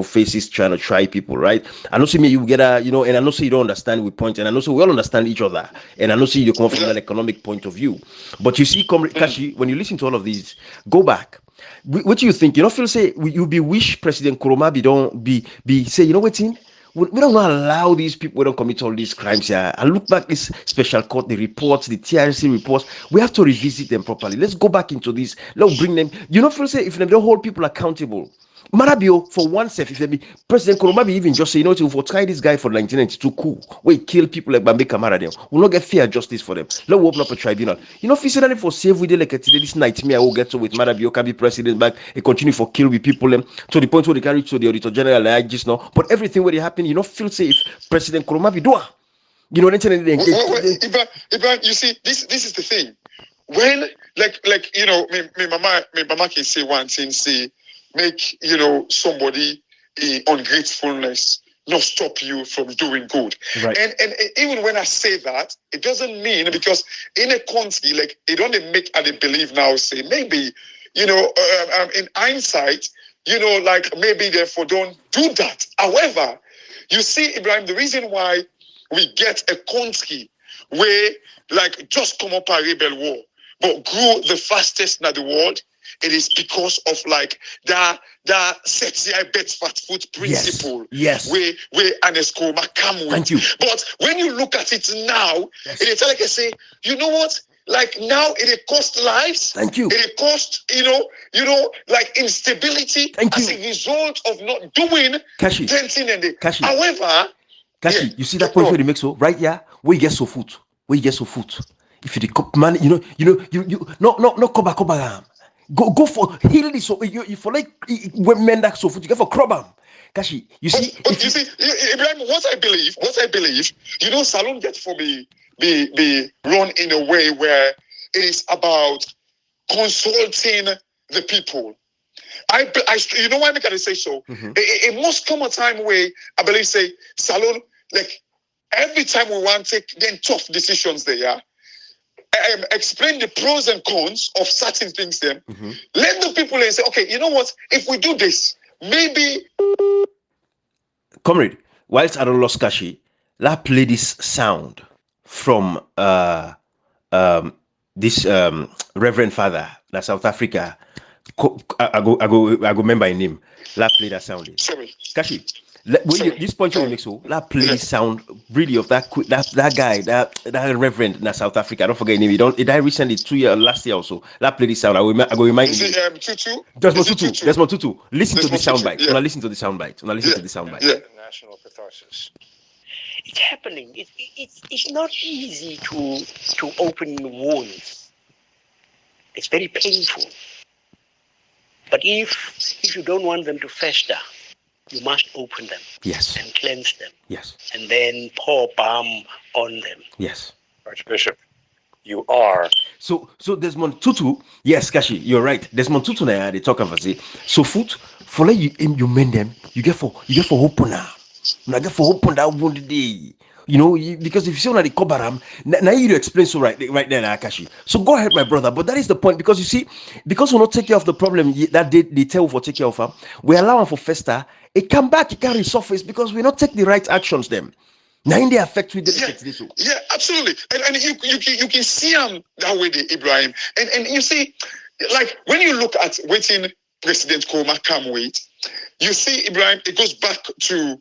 phases trying to try people, right? I know see me you get and I know see you don't understand we point, and I know so we all understand each other, and I know see you come from an economic point of view. But you see, Kashi, when you listen to all of these, go back. What do you think? Feel say you be wish President Koromabi don't be say, what in? We don't allow these people, we don't commit all these crimes here. And look back, this special court, the reports, the TRC reports, we have to revisit them properly. Let's go back into this. Let's bring them. Feel say if they don't hold people accountable. Marabio, for oneself, if they be President Koromabi even just say, if we try this guy for 1992, cool. We kill people like Bambi Kamara, we'll not get fair justice for them. Let's open up a tribunal. If you say for save with like today, this nightmare, I will get to with Marabio can be president back and continue for kill with people to the point where they can reach to the Auditor General like just now. But everything where they happen, feel safe. President Koromabi do. Ibrahim, you see, this is the thing. When my mama can say one thing, say make somebody ungratefulness not stop you from doing good. Right. And even when I say that, it doesn't mean, because in a country like it don't make I believe now say maybe in hindsight maybe therefore don't do that. However, you see, Ibrahim, the reason why we get a country where just come up a rebel war but grew the fastest in the world, it is because of the sexy I bet fat food principle. Yes. Where Anesco come with. Thank you. But when you look at it now, it is like I say, you know what? Now it cost lives. Thank you. It cost instability. Thank as you. a result of not doing Kashi. Kashi. However, Kashi, you see that point where they make so right here, where you get so food. If you the man, you no cover. Go for heal this. So you for when men that so food, you get for crobam. Kashi, you see. But you see, Ibrahim, what I believe, Salon gets for be run in a way where it is about consulting the people. I why I can say so? Mm-hmm. It must come a time where I believe say Salon every time we want to take then tough decisions there. Yeah. Explain the pros and cons of certain things then. Mm-hmm. Let the people say, okay, you know what? If we do this, maybe. Comrade, whilst I don't lost Kashi, let's play this sound from this Reverend Father, that South Africa. I go remember his name. Let's play that sound. Sorry. Kashi. This point you make so let's play the sound really of that guy, that Reverend in South Africa. I don't forget his name. He died recently, last year or so. Let's play this sound. I go remind you. Is it Tutu? Desmond Tutu. Listen to the soundbite. Yeah. Listen to the soundbite. Yeah. National catharsis. It's happening. It's not easy to open wounds. It's very painful. But if you don't want them to fester, you must open them. Yes. And cleanse them. Yes. And then pour balm on them. Yes. Archbishop, you are. So Desmond Tutu, yes, Kashi, you're right. Desmond Tutu na they talk about it. So food for like you mend them, you get for open now. You get for open that one day. Because if you say on the Kobaram, now you explain so right there, Akashi. So go ahead, my brother. But that is the point, because you see, because we not take care of the problem that they tell for take care of her, we allow them for fester. It come back, it can resurface because we not take the right actions. Them now in the affect with the yeah, absolutely, and you can see them that way, Ibrahim, and you see, when you look at waiting President Koma come wait, you see Ibrahim, it goes back to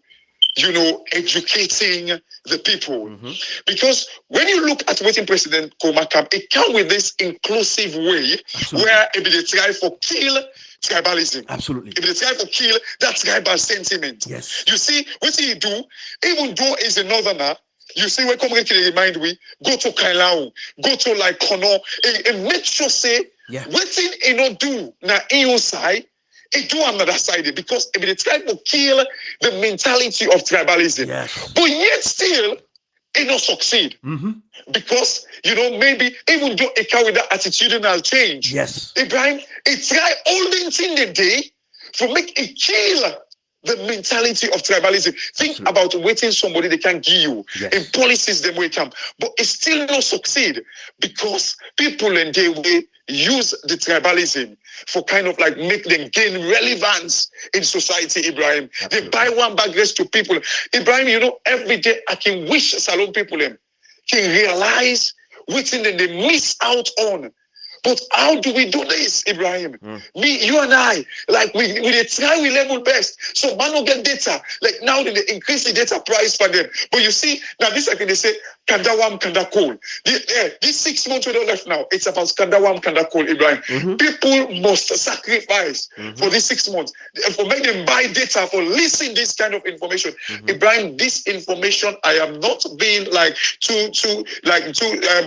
educating the people. Mm-hmm. Because when you look at waiting President Komakam, it comes with this inclusive way. Absolutely. Where if they try for kill tribalism. Absolutely. If they try for kill that tribal sentiment. Yes. You see, what he do, even though he's a northerner, you see when Comrade can remind we, go to Kailao, go to Kono, and make sure say, waiting he not do na EU side, it do another side, because if they try to kill the mentality of tribalism, but yet still it not succeed. Mm-hmm. Because maybe even though it carry that attitudinal change, yes, Ibrahim, it try all things in the day to make it kill the mentality of tribalism. Think about waiting somebody they can give you in policies they will come, but it still not succeed because people in their way use the tribalism for kind of like make them gain relevance in society, Ibrahim. They buy one bag dress to people. Ibrahim, you know, every day I can wish Salon people can realize what thing that they miss out on. But how do we do this, Ibrahim? Me, you and I, like we try we level best. So man don't get data. Like now they increase the data price for them. But you see, now this like they say, Kandawam Kandakol. This 6 months we don't left now. It's about Kandawam Kandakol, Ibrahim. People must sacrifice for these 6 months. For make them buy data, for listen this kind of information. Ibrahim, this information, I am not being like too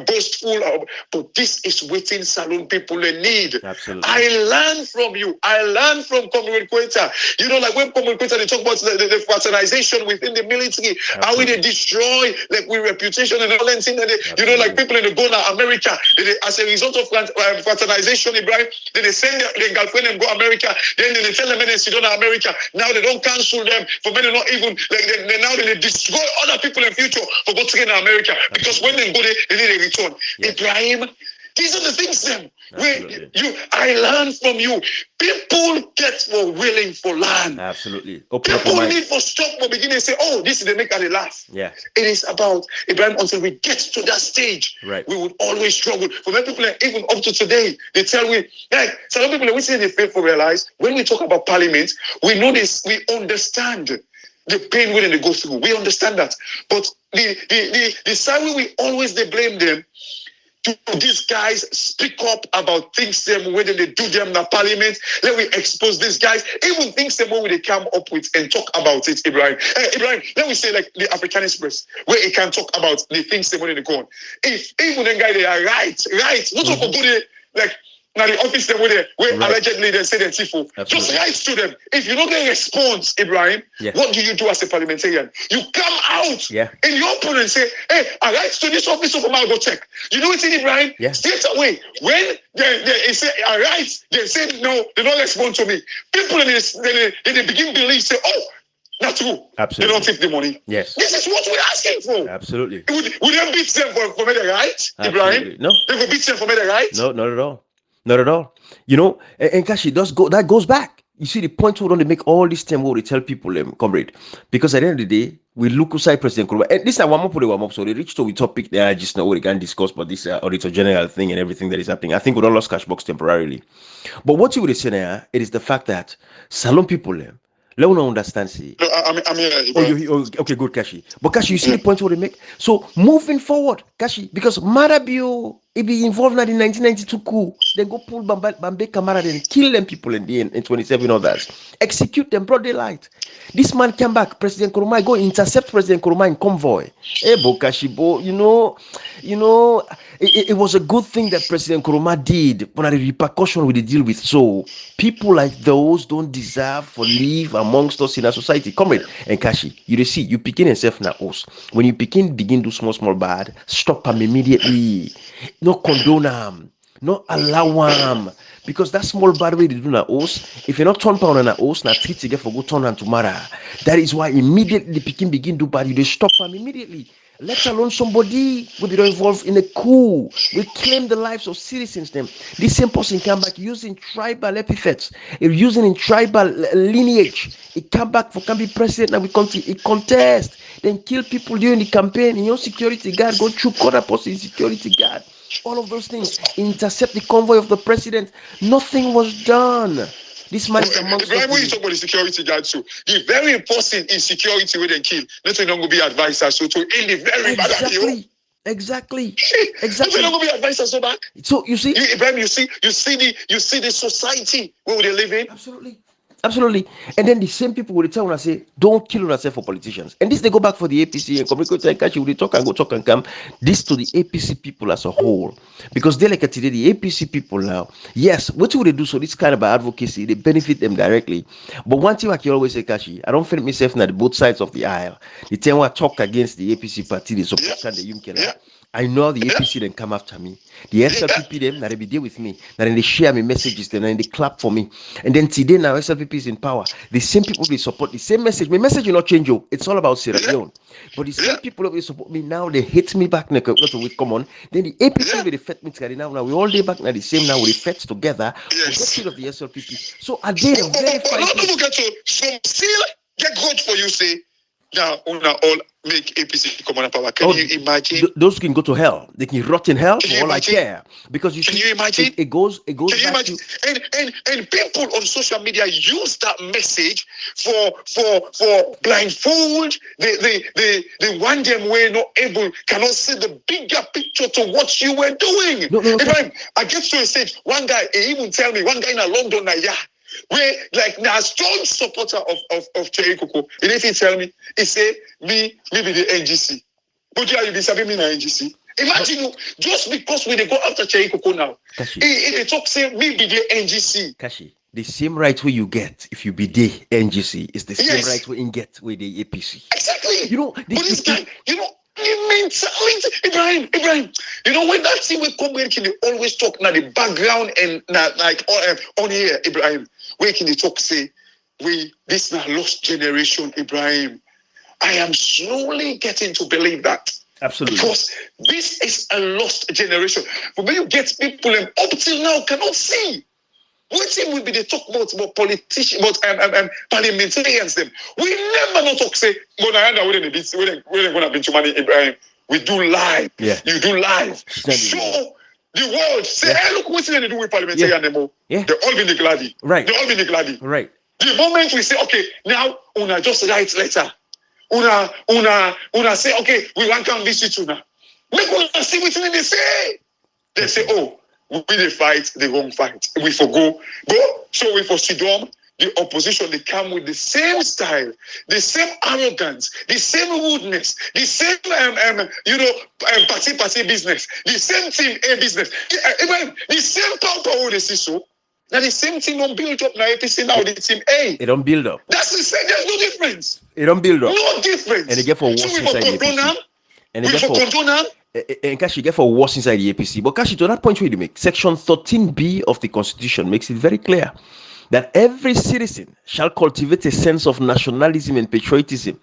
boastful, but this is waiting Salon people in need. Absolutely. I learn from you. I learn from Comrade Quetta. You know, like when Comrade Quetta, they talk about the fraternization within the military, how we they destroy like we reputation and all that thing. You know, like people in the go to America, as a result of fraternization, Ibrahim, then they send their girlfriend and go to America. Then they tell them they sit down in America. Now they don't cancel them for many not even like now they destroy other people in future for go to America because when they go there, they need a return. Ibrahim, these are the things then where I learn from you. People get more willing for land. Absolutely. People need for stop for beginning and say, oh, this is the make and they laugh. Yeah. It is about Ibrahim until we get to that stage. Right. We would always struggle. For many people, even up to today, they tell me, like some people we say they fail to realize when we talk about parliament, we know this, we understand the pain when they go through. We understand that. But the side way we always they blame them. To these guys speak up about things them when they do them in the parliament. Let me expose these guys. Even things them when they come up with and talk about it, Ibrahim. Ibrahim, let me say like the African Express, where it can talk about the things them when they go on. If even the guy they are right. Not for good like now the office them where allegedly they say they're tifo. Just write to them. If you don't get a response, Ibrahim, what do you do as a parliamentarian? You come out in the open and say, hey, I write to this office of I'll go check. You know what's in Ibrahim? Straight away. When they say I write, they say no, they don't respond to me. People they begin believe, say, oh, not true. Absolutely. They don't take the money. Yes. This is what we're asking for. Absolutely. Would they beat them for me the right, Ibrahim? No. They will beat them for me the right? No, not at all. Not at all. You know, and Kashi does go. That goes back. You see, the point where they make all this time where they tell people, comrade, because at the end of the day, we look aside President Nkrumah. And this is one up. So they reached to a topic there just now where they can discuss about this auditor general thing and everything that is happening. I think we don't lost cash box temporarily. But what you would say now, it is the fact that Salon people, let me understand. See. No, I'm here. Okay, good, Kashi. But Kashi, you see the point where they make. So moving forward, Kashi, because Marabio, it be involved in the 1992 coup, then go pull Bambe Kamara and kill them people in the end, in 27 others. Execute them broad daylight. This man came back, President Nkrumah, go intercept President Nkrumah in convoy. Hey, Bokashibo, you know, it was a good thing that President Nkrumah did, but the repercussion we deal with. So people like those don't deserve for live amongst us in our society. Comrade and Kashi, you see, you begin yourself now us. When you begin do small bad, stop them immediately. No condone them, no allow them. Because that small bad way they do na host, if you're not turn pound on a host, na treat to get for go turn and tomorrow. That is why immediately the begin do bad, you they stop them immediately. Let alone somebody will be involved in a coup. We claim the lives of citizens. Them. This same person come back using tribal epithets, using in tribal lineage. It come back for can be president and we continue. It contest, then kill people during the campaign. Your security guard go through corner person security guard. All of those things intercept the convoy of the president. Nothing was done. This man is amongst the when you talk about the security guard, so the very important in security where they kill, not to not be advisors, so to in the very bad. Exactly. Not to be advisors so back. So you see, Ibrahim, you see the society where they live in. Absolutely. And then the same people will tell us say, don't kill yourself for politicians. And this they go back for the APC and communicate and catch you. They talk and go talk and come. This to the APC people as a whole. Because they like today, the APC people now, yes, what would they do? So this kind of advocacy, they benefit them directly. But one thing I can always say, Kashi, I don't feel myself on both sides of the aisle. The time I talk against the APC party, they support the Yumkela. I know the APC then come after me. The SLPP them, now they be there with me. Now then they share me messages, then and they clap for me. And then today now SLPP is in power. The same people they support the same message. My message will not change you. It's all about Sierra Leone. But the same people that will support me now, they hate me back. Not to wait, come on. Then the APC will defect me together. Now we all day back now the same now we defect together. We get rid of the SLPP. So are they very fine? Not to get to some still get good for you say. Now, all make APC come on power. Can you imagine? Those can go to hell. They can rot in hell for all I care. Because you can see, you imagine? It goes can you back imagine? And people on social media use that message for blindfold. They want them were not able, cannot see the bigger picture to what you were doing. No, I get to a stage, one guy, he even tell me, one guy in London, where like now strong supporter of Cherry Coco. And if he tell me, he say me be the NGC. But you be sabi me na NGC. Imagine just because we they go after Cherry Coco now. He talk say me be the NGC. Kashi, the same right way you get if you be the NGC is the same right way you get with the APC. Exactly. You know, this guy, you know. Ibrahim, you know when that thing will come, where can they always talk now the background and like on here, Ibrahim, where can they talk say this now lost generation, Ibrahim. I am slowly getting to believe that. Absolutely. Because this is a lost generation. But when you get people up till now cannot see. What thing will be the talk about politicians, about parliamentarians them? We never not talk say, we're gonna be too many Ibrahim. We do live. Yeah. You do live. Show the world. Say, hey, look what's they do with parliamentarians anymore. Yeah. They all been gladi. Right. They all been gladi. Right. The moment we say, okay, now una just write letter. Una say, okay, we want to come visit you now. Make una see what they say. They say, oh, we they fight the wrong fight. We go. So we for Sidom, the opposition, they come with the same style, the same arrogance, the same rudeness, the same party business, the same team A business, the same power they see so. Now the same thing don't build up now. APC now the team A. It don't build up. That's the same. There's no difference. It don't build up. No difference. And they get for worse inside the APC. And they get for control. And Kashi get for worse inside the APC. But Kashi, to that point where you make, Section 13B of the Constitution makes it very clear that every citizen shall cultivate a sense of nationalism and patriotism,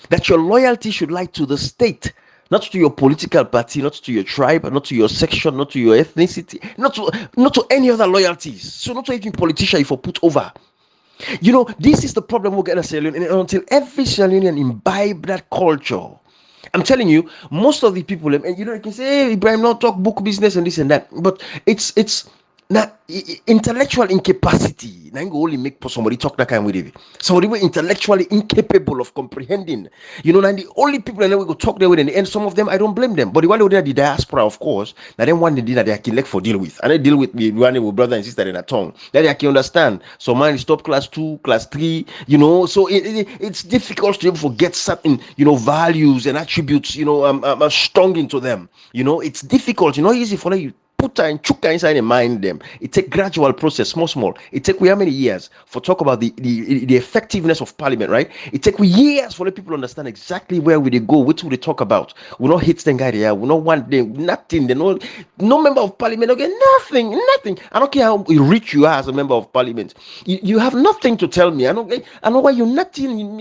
that your loyalty should lie to the state, not to your political party, not to your tribe, not to your section, not to your ethnicity, not to any other loyalties. So not to even politician if you put over. You know, this is the problem we'll get as Sierra Leone, and until every Sierra Leonean imbibe that culture. I'm telling you, most of the people, and you know, you can say, hey, Ibrahim, not talk book business and this and that, but it's now intellectual incapacity. Now you only make somebody talk that kind of way. Somebody were intellectually incapable of comprehending. You know, and the only people that we go talk there with, and some of them I don't blame them. But the one who are the diaspora, of course, now then one they that they can for deal with, and they deal with me one with brother and sister in a tongue that they can understand. So mine is top class 2, class 3. You know, so it's difficult to forget certain values and attributes. Strong into them. You know, it's difficult. You know, easy for you. Put and chuka inside and mind them. It take gradual process, small. It take we how many years for talk about the effectiveness of parliament, right? It take we years for the people to understand exactly where we they go, what will they talk about. We not hit them guy there, we not want them, nothing. They no member of parliament, okay, nothing. I don't care how rich you are as a member of parliament. You have nothing to tell me. I know why you nothing.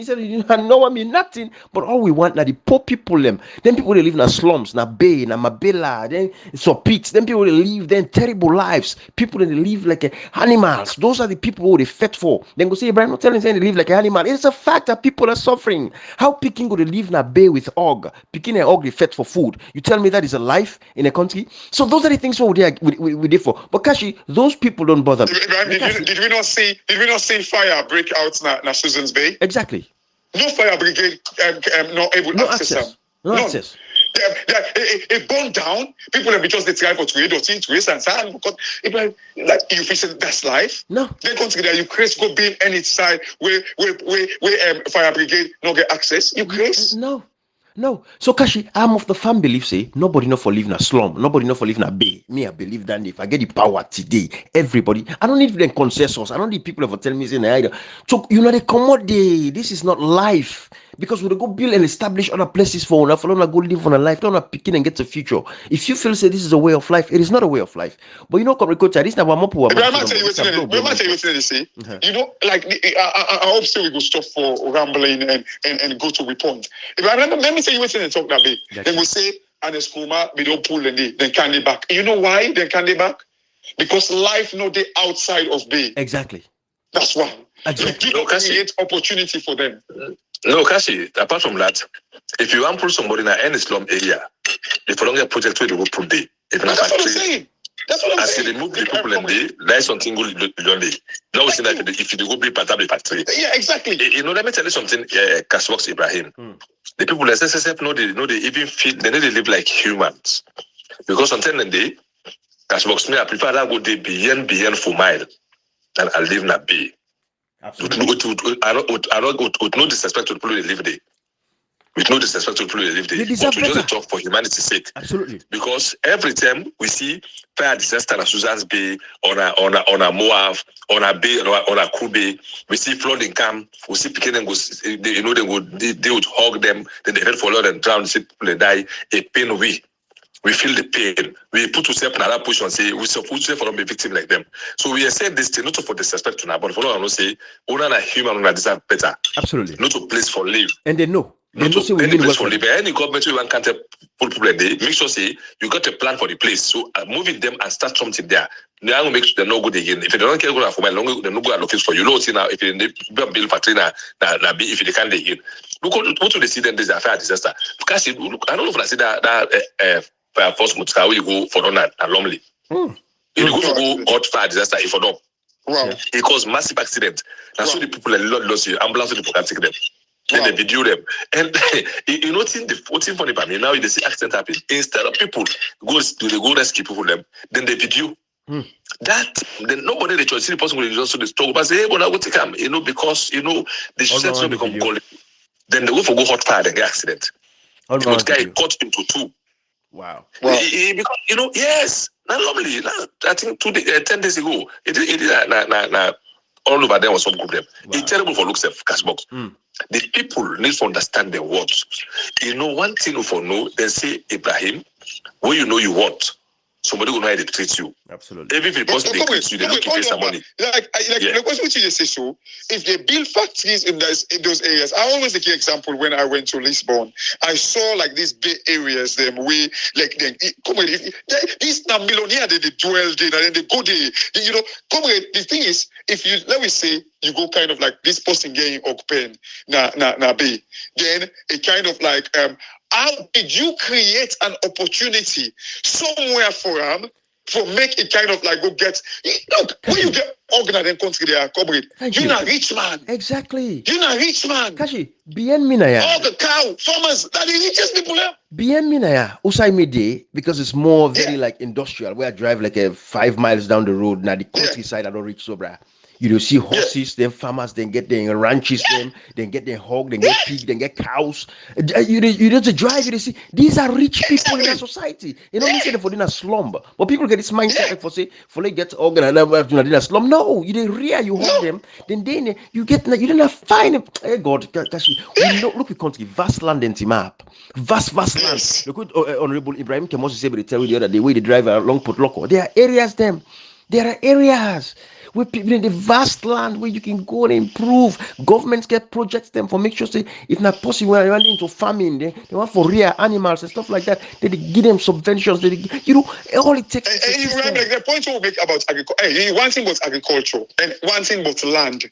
I know why me nothing. But all we want now the poor people them people they live in the slums, na Bay, na Mabela, then so pits, then people live then terrible lives. People that live like animals. Those are the people who they fed for. Then go say, Ibrahim, not telling saying they live like an animal. It's a fact that people are suffering. How picking go to live in a bay with hog? Picking a hog they fed for food. You tell me that is a life in a country? So those are the things we did for. But Kashi, those people don't bother me. Did we not see fire break out na Susan's Bay? Exactly. No fire brigade not able to access them. No access. It burned down. People have just try for to waste and sand because like you feel that's life. No. They consider you crazy go be any side where fire brigade not get access. You crazy? No. No. So Kashi, I'm of the firm belief say nobody know for living a slum, nobody know for living a bay. Me, I believe that if I get the power today, everybody, I don't need the consensus. I don't need people ever telling me saying either. So you know they come out day. This is not life. Because we go build and establish other places for una, for una go live on a life, don't wanna pick in and get a future. If you feel say this is a way of life, it is not a way of life. But you know, come coach, this now I'm up But I might tell you what they say. You know, like I hope so we go stop for rambling and go to the point. If I remember, let me tell you what they talk that bit. Then we say and the schooner we don't pull and then can they back. You know why then can they back? Because life no they outside of bay. Exactly. That's why. Exactly. You do not create opportunity for them. No, Kashi, apart from that, if you want to pull somebody in any slum area, if you don't get project where they will put there, if that's what I'm saying. That's what I'm saying. As they move the people in there, there is something good in there. Now we see that if you go be part of the factory. Yeah, exactly. You know, let me tell you something, Cashbox Ibrahim. The people that SSF know they even feel they need to live like humans. Because sometimes in the Cashbox me, I prefer that go there beyond for mile than I live in a bay. Absolutely. I don't no disrespect to the people who live there. With no disrespect to the people who live there. But we just talk for humanity's sake. Absolutely. Because every time we see fire disaster on Susan's Bay, on a Moab, on a bay, on a Kube, we see flooding come, we see people they would hug them, then they head for Lord and drown, see people die, a pain we feel the pain. We put ourselves in another position and say we suppose to for not be victim like them. So we are saying this thing not for disrespect to now, but for all I know say, we are human, we deserve better. Absolutely. Not a place for live. And they know. Not to any place for live. Any government who can't put people in there, make sure say you got a plan for the place. So moving them and start something there. They are going to make sure they're not good again. If they don't care for my long, they're not going to allocate for you. Know see now if they build factory now, if they can't again. Look what do they see then this affair disaster. Because look, I don't know if I see that first motor you go for Donald and Lumley. You go for hot fire disaster if for them. Wow. It caused massive accident. And so the people a lot lost you. Ambulance people can take them. Then they video them. And you know what's funny about me now they see accident happen. Instead of people go rescue people them, then they video. That then nobody they choose see the person will just the struggle but say, hey, but I go take them, because the stress will become cold. Then they go for hot fire and get accident. Because guy cut into two. Wow. Because yes, not normally. I think 10 days ago, it did all over there was some problem. Wow. It's terrible for looks at Cashbox. The people need to understand their words. One thing for know, they say Ibrahim, when you want, somebody will know how they treat you. Absolutely. Even if the person they treat you, they look for some money. The question which you say so, if they build factories in those areas, I always take an example when I went to Lisbon. I saw like these big areas them where like these now millionaires they dwell there and then they go there. The thing is, if you let me say you go kind of like this person getting open na be, then it kind of like how did you create an opportunity somewhere for them for make it kind of like go get look when you get organized and country there, comrade, you're not rich man. Exactly. You're not rich man. Kashi, bien minaya. All the cow farmers that the richest people there. Bien minaya. Usai mide because it's more very like industrial. Where I drive like 5 miles down the road. Now the countryside I don't reach so bra. You see horses, then farmers, then get their ranches, then get their hog, then get pig, then get cows. You need to drive, you see, these are rich people in our society. You know, we say for in a slum. But people get this mindset like for they get organized in a slum. No, you didn't rear, you hold them, then you don't have fine. Hey God, Kashi, look at country, vast land in map. Vast land. Look at Honorable Ibrahim Kemosi said the tell you the other day where they drive along Port Loco. There are areas where people in the vast land where you can go and improve. Governments get projects them for make sure say if not possible when they're into farming, they want for rear animals and stuff like that. They give them subventions. All it takes. And you remember like the point we make about agriculture. One thing about agriculture and one thing about land.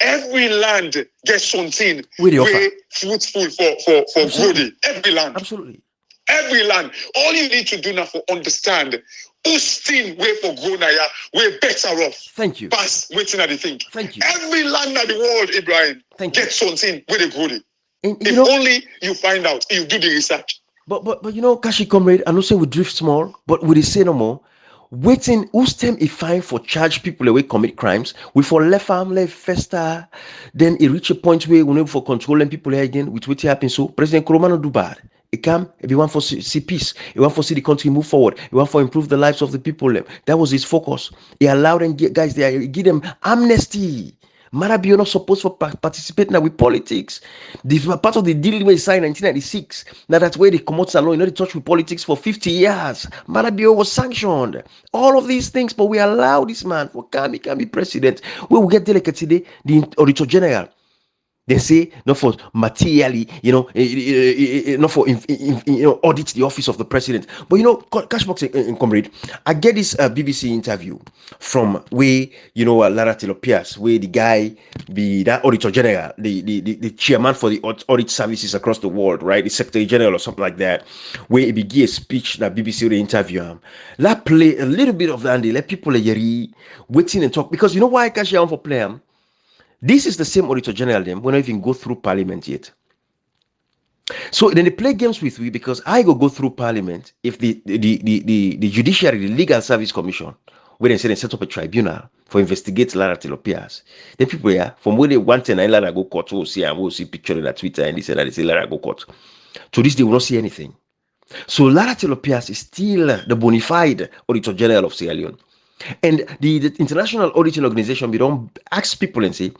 Every land gets something way fruitful for growing. Every land. Absolutely. Every land. All you need to do now for understand. Still way for grow now, we're better off. Thank you. Pass waiting at the thing. Thank you. Every land in the world, Ibrahim, get something where they grow it. If only you find out, you do the research. But Kashi comrade, I know say we drift small, but we say no more. waiting whose term he fine for charge people away commit crimes. We for left arm left fester, then it reach a point where we need for controlling people again with what happen. So President Kuromano do bad. He come, he want for see peace, he want for see the country move forward, he want for improve the lives of the people. That was his focus. He allowed them guys there, he give them amnesty. Marabi, you're not supposed to participate now with politics. This was part of the deal we signed in 1996. Now that's where they come out alone. You know, they touch with politics for 50 years. Marabi was sanctioned. All of these things, but we allow this man for can be president. We will get delicate today, the Auditor General. They say not for materially, not for audit the office of the president. But Cashbox and comrade, I get this BBC interview from where Lara Telopias, where the guy be that auditor general, the chairman for the audit services across the world, right? The secretary general or something like that, where he be give a speech that BBC will interview him. Let play a little bit of that, let people waiting and talk, because you know why I catch on for play him. This is the same Auditor General them when I even go through Parliament yet. So then they play games with me because I go through Parliament if the Judiciary, the Legal Service Commission, where they say they set up a tribunal for investigate Lara Telopias. Then people here from where they want to Lara go court, we'll see picture in that Twitter and they say Lara go court. To this they will not see anything. So Lara Telopias is still the bona fide Auditor General of Sierra Leone. And the International Auditing Organization, we don't ask people and say,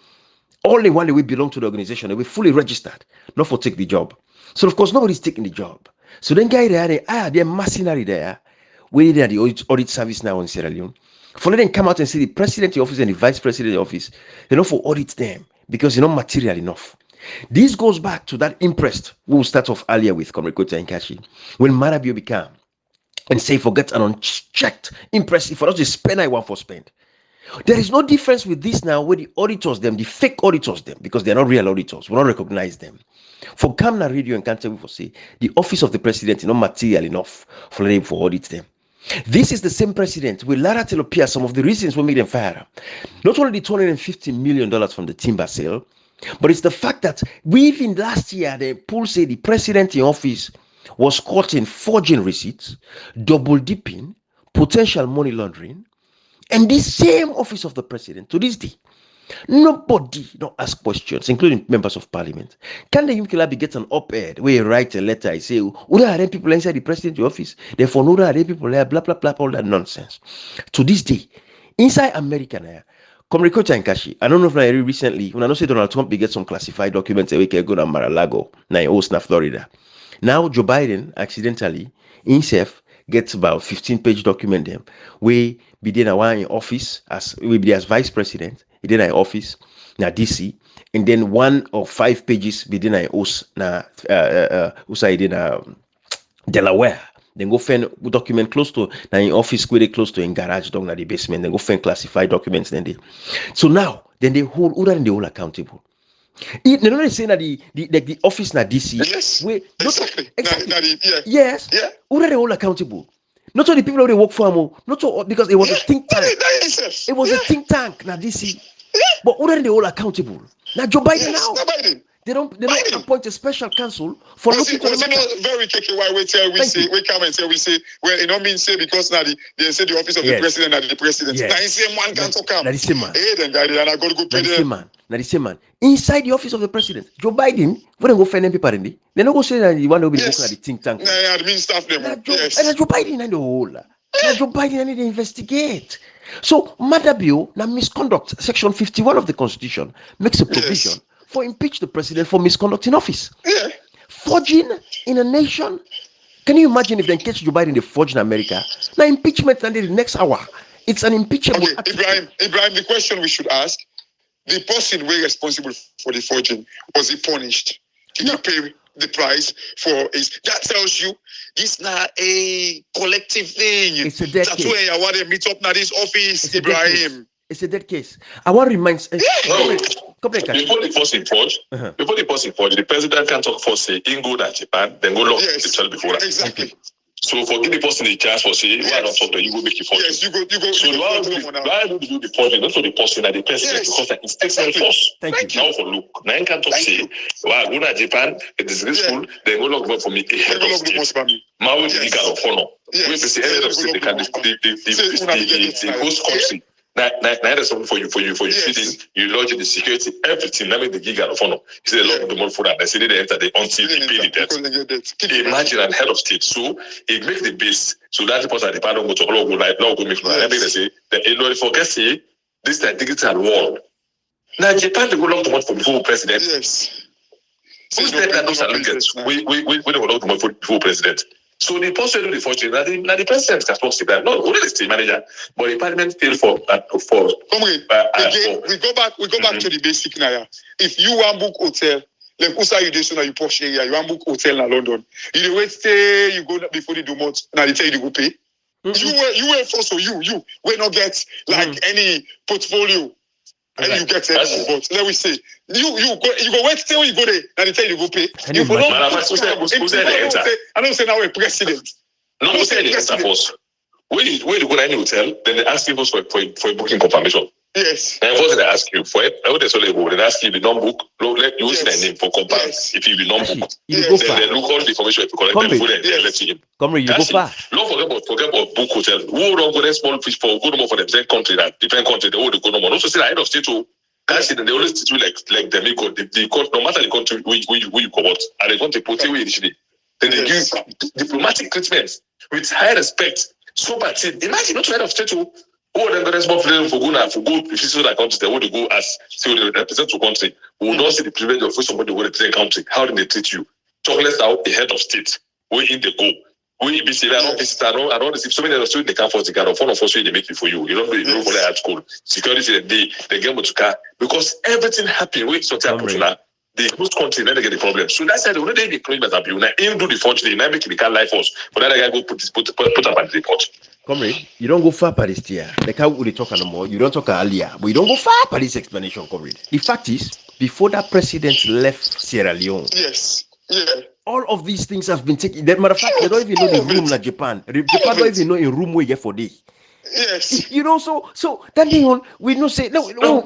only one we belong to the organization, they were fully registered, not for take the job. So of course, nobody's taking the job. So then guy there, they're mercenary there. We need the audit service now in Sierra Leone. For them come out and say the president office and the vice president office, they not for audit them because they're not material enough. This goes back to that impressed we'll start off earlier with Komrekota and Kashi. When Marabio became and say forget an unchecked impressive for us to spend I want for spend. There is no difference with this now where the auditors them, the fake auditors them, because they're not real auditors, we don't recognize them. For Kamna Radio and Canter, we for say the office of the president is not material enough for them for audit them. This is the same president with Lara Telopia, some of the reasons we made them fire. Not only the $250 million from the timber sale, but it's the fact that we even last year the pool say the president in office was caught in forging receipts, double dipping, potential money laundering, and this same office of the president to this day, nobody don't ask questions, including members of parliament. Can the Yumkilabi get an op-ed where you write a letter, I say, who are there people inside the president's office? Therefore, no are there people there, blah, blah, blah, all that nonsense. To this day, inside America now, Komrekota and Kashi, I don't know if I read recently, when I know say Donald Trump get some classified documents a week ago in Mar-a-Lago, now in Osna, Florida. Now Joe Biden accidentally himself gets about 15-page document them where be then one in office as we be as vice president, he then in office na DC, and then 1 or 5 pages be then in os na Delaware. Then go find document close to na in office where they close to in garage down na the basement. Then go find classified documents then they. So now then they hold who they hold accountable. They don't say that the office na DC. Yes, exactly. Yes. Yeah. Who are they all accountable? Not all the people who work for them, not all, because it was a think tank. It was a think tank na DC. Yeah. But who are they all accountable? Now Joe Biden now. Biden. They don't appoint a special counsel for looking to the matter. Very KKY we come and say well it don't mean say because now they say the office of the president and the president. Now the same man can come. Now the same man. Hey, then guy and I go pay them. Now the same man. Inside the office of the president, Joe Biden, when they go find them people in there, they don't go say that the one will be looking at the think tank. Admin staff them. And Joe Biden and the whole. Now Joe Biden need to investigate. So Madabio, now misconduct, section 51 of the Constitution makes a provision for impeach the president for misconduct in office. Yeah. Forging in a nation. Can you imagine if they catch Joe Biden, they forge in America? Now impeachment and the next hour. It's an impeachable. Okay, Ibrahim, the question we should ask, the person who responsible for the forging, was he punished? Did he pay the price for his? That tells you this not a collective thing. It's a dead case. That's why I want to meet up now this office, Ibrahim. It's a dead case. I want to remind. Before the person forge, the president can talk for say in go to Japan, then go lock the child before that. Exactly. So forgive the person in chance for saying, why not talk to you go make it for Yes, you go. So why do you do the forging? Not for the person and the president, because like, it's taking force. Thank you. Now for look, now you can't talk say, well, go to Japan, it is disgraceful, they go look for me a head of state. Mao the legal of honor. We say head of state, they can the host country. Now there's something for you feeding, you lodge the security, everything. Now make the gig out of honor. He said a lot of the money for that. They say they enter until they pay the debt. Imagine an head of state. So it makes the base. So that's the person at the part don't go to all go like now go make money. They say that you know forget say this is a digital world. Now Japan they go long to money for before president. Yes. Who's that those are leaders? We don't allow to money for before president. So the person do the fortune. Now the president can talk to that. Not only the state manager, but the parliament still for. Again, we go back to the basic now. If you want book hotel, like Usa you do so now you posh area, you want book hotel in London. You wait stay, you go before they do much. Now they tell you to go pay. You were forced, so you will not get like any portfolio. And you get it, but let me say, you go wait till you go there, and they tell you to go pay. You follow. I don't say now a president. No, who said the answer first? When you go to any hotel, then they ask you for a booking confirmation. Yes. And first they ask you for it. I would say they ask you the non-book. Let you use their name for compare. If you be non-book, then they look all the information you collect them and they let you. Come you go far. Don't forget about book hotel. Who don't go there small fish for go no more for them same country that different country they all go no more. Also say the head of state too. That's it. They always treat you like them. No matter the country where you go out, and they want to put away initially. Then they give diplomatic treatment with high respect. So bad. Imagine not head of state too. Oh, then the responsibility for go if you see that country, they want to go as still they represent the country. We will not see the privilege of somebody who represent country. How do they treat you? Talk less out the head of state. Where in they go. We be saying, I don't receive so many of the students they can't force the car of one of us they make it for you. You don't know you don't for that at school. Security they get to car because everything happen with something happen. The host country then they get the problem. So that's why they already be claimed as abuse. Now him do the forgery, now make the car life force. For that guy go put up at the report. Comrade, you don't go far by this year. Like how we talk no more. You don't talk earlier, but you don't go far by this explanation, comrade. The fact is, before that president left Sierra Leone, yes, all of these things have been taken. That matter of fact, they don't even know the room like Japan. Japan don't even know a room where you get for day. Yes. You know, so that thing on we no say no. Ibrahim,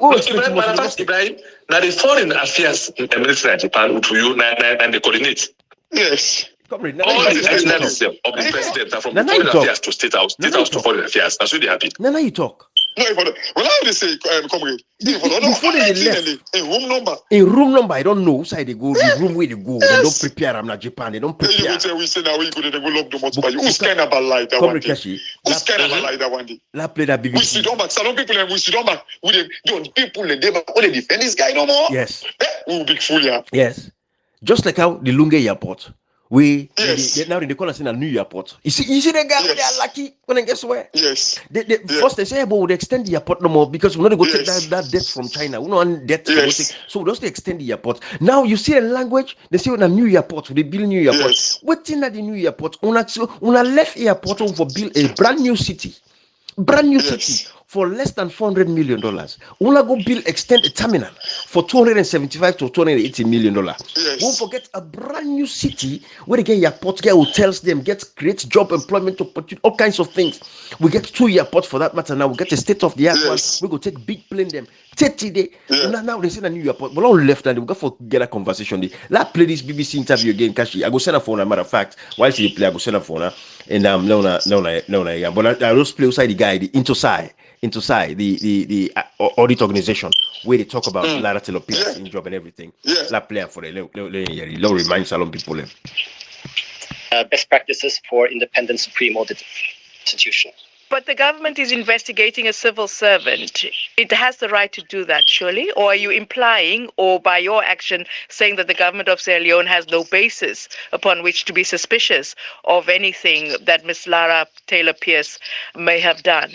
now the foreign affairs ministry in Japan to you and they coordinate. Yes. Comrade, all the agencies of the president are from foreign affairs to state house to foreign affairs. That's what they happy. Now you talk. No, well, how they say, comrade? Before they left, a room number. I don't know. Side they go, the room where they go. They don't prepare. I'm not Japan. They don't prepare. You tell we say now we go. They go lock the motor. Who's kind of like that one day? Who's kind of like that one day? La play that BBC. We sit down back. Some people and we sit down back. We don't people they only defend this guy no more. Yes. We will be fool yeah. Yes. Just like how the Lunge airport. Now they call us in a new airport. You see the guy they are lucky when I guess where? Yes. First they say, but we'll extend the airport no more because we're not going to take that debt from China. We don't want debt. So we just extend the airport. Now you see a language, they say on a new airport, they build new airport. Yes. Waiting at the new airport, on a left airport for build a brand new city. City for less than $400 million. Una go build extend a terminal for $275 to $280 million. Yes. Don't forget a brand new city where they get airports, get hotels, them get great job employment opportunity, all kinds of things. We get 2 airports for that matter now. We get a state of the art one. We go take big plane them 30 days. Now they send a new airport. But all left and we go for get a conversation. Let's play this BBC interview again. Kashi, I go send a phone. As a matter of fact, while she play, I go send a phone. And no, but I just play outside the guy, the Intosai, the audit organization where they talk about lateral appearance in job and everything. That player for the low remind Salon people. Best practices for independent supreme audit institution. But the government is investigating a civil servant. It has the right to do that, surely? Or are you implying, or by your action, saying that the government of Sierra Leone has no basis upon which to be suspicious of anything that Ms. Lara Taylor-Pierce may have done?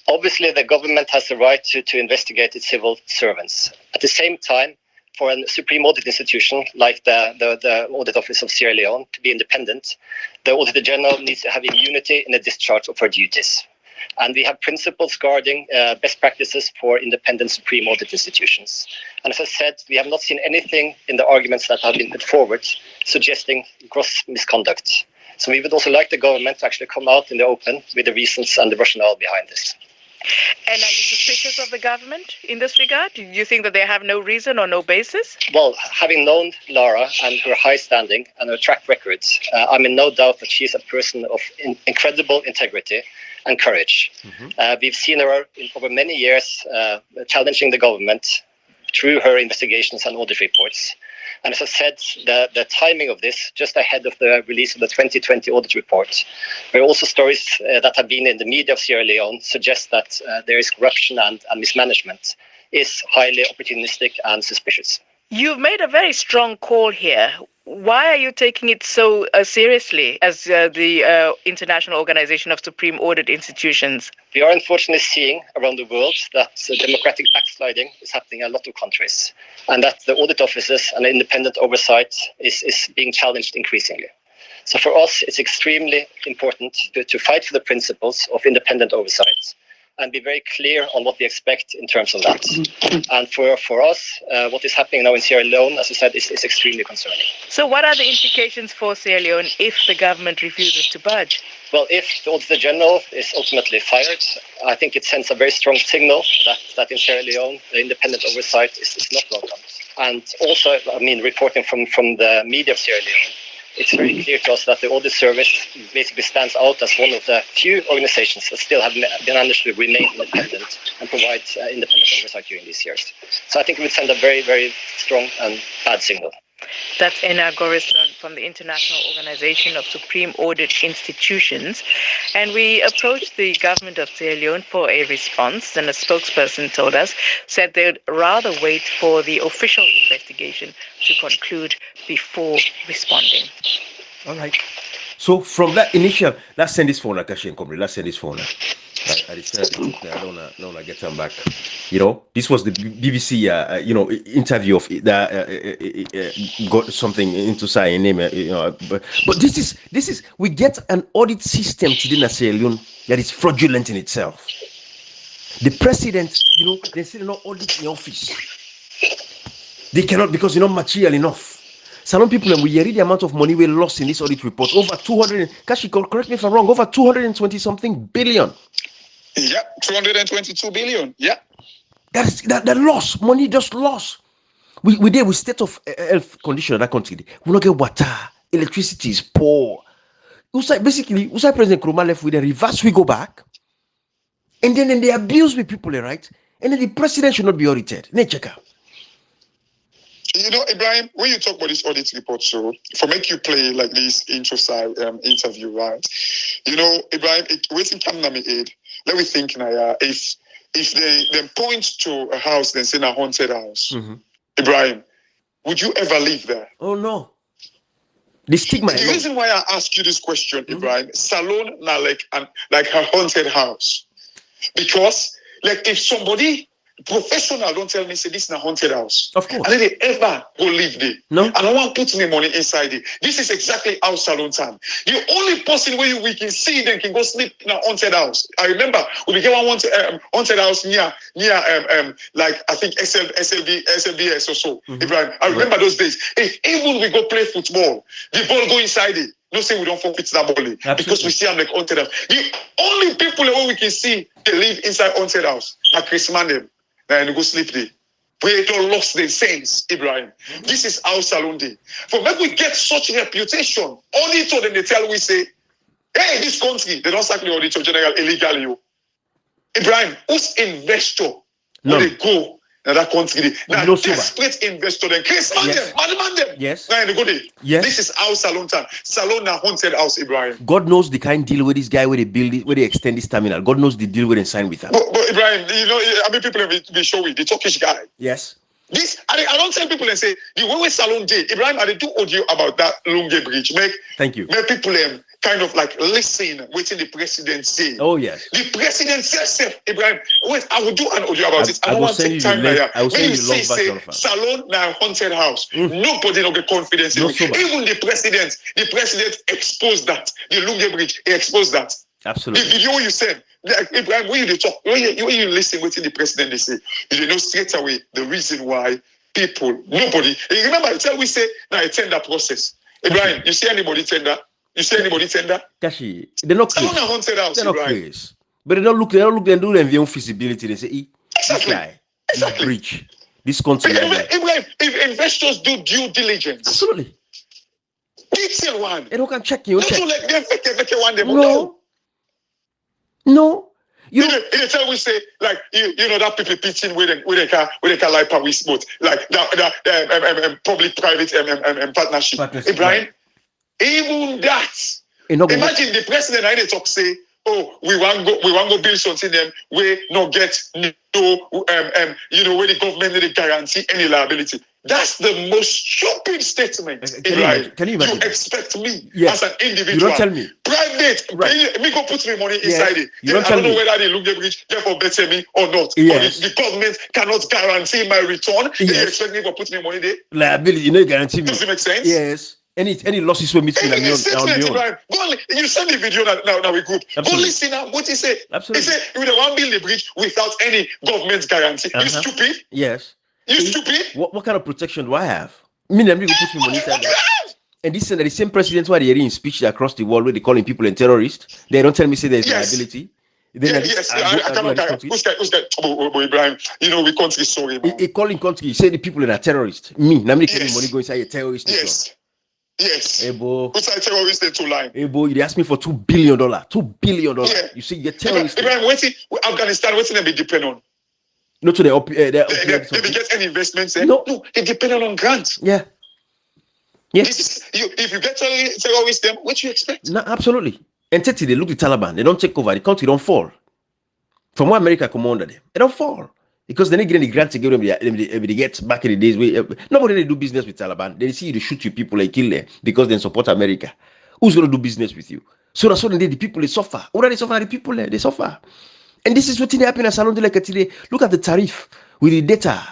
Obviously, the government has the right to investigate its civil servants. At the same time, for a supreme audit institution like the Audit Office of Sierra Leone to be independent, the Auditor General needs to have immunity in the discharge of her duties. And we have principles guarding best practices for independent supreme audit institutions. And as I said, we have not seen anything in the arguments that have been put forward suggesting gross misconduct. So we would also like the government to actually come out in the open with the reasons and the rationale behind this. And are you suspicious of the government in this regard? Do you think that they have no reason or no basis? Well, having known Lara and her high standing and her track record, I'm in no doubt that she's a person of incredible integrity and courage. We've seen her over many years challenging the government through her investigations and audit reports. And as I said, the timing of this, just ahead of the release of the 2020 audit report, where also stories that have been in the media of Sierra Leone suggest that there is corruption and mismanagement, is highly opportunistic and suspicious. You've made a very strong call here. Why are you taking it so seriously as the International Organization of Supreme Audit Institutions? We are unfortunately seeing around the world that democratic backsliding is happening in a lot of countries, and that the audit offices and independent oversight is being challenged increasingly. So for us, it's extremely important to fight for the principles of independent oversight and be very clear on what we expect in terms of that. And for us, what is happening now in Sierra Leone, as I said, is extremely concerning. So what are the implications for Sierra Leone if the government refuses to budge? Well, if the Auditor General is ultimately fired, I think it sends a very strong signal that in Sierra Leone, the independent oversight is not welcome. And also, I mean, reporting from the media of Sierra Leone, it's very clear to us that the audit service basically stands out as one of the few organizations that still have managed to remain independent and provide independent oversight during these years. So I think it would send a very, very strong and bad signal. That's Ena Gorison from the International Organization of Supreme Audit Institutions. And we approached the government of Sierra Leone for a response, and a spokesperson told us, said they'd rather wait for the official investigation to conclude before responding. All right. So from that initial, let's send this phone, Akashi and Komri. Let's send this phone. I don't wanna get them back. You know, this was the BBC, interview of got something into say name. But this is we get an audit system today in Sierra Leone that is fraudulent in itself. The president, they still not audit in office. They cannot because you're not material enough. Some people, and we read the amount of money we lost in this audit report, over 200, Kashi, correct me if I'm wrong, over 220 something billion. Yeah, 222 billion. Yeah. That loss, money just lost. We there with state of health condition in that country. We don't get water, electricity is poor. Basically, President Nkrumah left with a reverse, we go back. And then they abuse the people, right? And then the president should not be audited. Check out. Ibrahim, when you talk about this audit report, so for make you play like this intro side interview, right? Ibrahim, waiting come na me aid. Let me think now. If they point to a house, then say a haunted house, Ibrahim, would you ever live there? Oh no. The stigma. The reason why I ask you this question, Ibrahim, Salon na like a haunted house, because like if somebody professional don't tell me say this is a haunted house. Of course. And then they ever go live there. No. And I want to put me money inside it. This is exactly how Salon time. The only person where we can see them can go sleep in a haunted house. I remember we became one haunted house near like I think SLBS or so. Ibrahim, I remember those days. If even we go play football, the ball go inside it. No say we don't forfeit that ball. Absolutely. Because we see them like haunted house. The only people where we can see they live inside haunted house are Chris Mandem. And go sleep there. We don't lost their sense, Ibrahim. This is our Salon day. For when we get such a reputation, only to them they tell we say, hey, this country, they don't sack the auditor general illegally. Ibrahim, who's investor when they go in that country? Now, desperate investor, then Chris man them. Yes. Now they go there. Yes. This is our Salon time. Salon na haunted house, Ibrahim. God knows the kind deal with this guy where they build it, where they extend this terminal. God knows the deal where they sign with him. But Ibrahim, I mean, people be show with the Turkish guy. Yes. This I don't tell people and say the way Salon day, Ibrahim, I do audio about that Lunge Bridge. Thank you. Make people kind of like listen waiting the president say. Oh yes. The president says, Ibrahim, wait, I will do an audio about it. I don't want to take time now. I will when send you say Salon na haunted house, nobody no get confidence in it. Even the president exposed that. The Lunge Bridge, he exposed that. Absolutely. The video you said, like, Ibrahim, when you talk, when you listen what the president they say, you know straight away the reason why nobody. You remember, I tell we say now a tender process. Ibrahim, you see anybody tender? You see anybody tender? Kashi, they're not Salon crazy. are haunted house, They're not Ibrahim. crazy. But they don't look and do their own feasibility. They say, Exactly. this guy, Exactly. breach. This country. Ibrahim, if investors do due diligence, Absolutely. detail one. They don't can check you. Not Check. to let them fake one. No. No. You know, they tell we say like you know that people pitching with a car like Paris boat like that public private partnership. Ibrahim, even that. Imagine the president I they talk say, oh, we want go build something them we not get no where the government they guarantee any liability. That's the most stupid statement. Can you imagine? You expect me yes. as an individual? You don't tell me. Private, right. Me go put me money inside it. You don't I don't know whether they look the bridge, therefore better me or not. Yes. The government cannot guarantee my return. Yes. They expect me to put me money there. Liability, you know, guarantee me. Does it make sense? Yes. Any losses will meet me on you send the video now we group. Absolutely. Go listen now what he say. Absolutely. He say we don't want to build the bridge without any government guarantee. You stupid? Yes. You stupid? What kind of protection do I have? Me and me go put me money inside that. And this is the same president who are hearing in speech across the world where they calling people terrorists. They don't tell me say there's liability. Yes, I cannot. Who's Ibrahim? You know we country sorry. A calling country say the people that are terrorists. Me, now me money go inside a terrorist. Yes. Hey, boy. Who's a terrorist to line? Hey, boy, they asked me for $2 billion. $2 billion. Yeah. You see, you're terrorist. Ibrahim, Afghanistan, what's they be depend on? Not to they get any investments? No, they depend on grants. Yeah. Yes. If you get terrorists, them, what you expect? No, absolutely. And they look at the Taliban. They don't take over. The country don't fall. From what America come under them, they don't fall. Because they didn't get any grants to give them they get back in the days where nobody they do business with Taliban. They see you to shoot you people and kill them because they support America. Who's going to do business with you? So that's what the people they suffer. What are they suffering? The people they suffer. And this is what happened at Salon de la today. Look at the tariff with the data.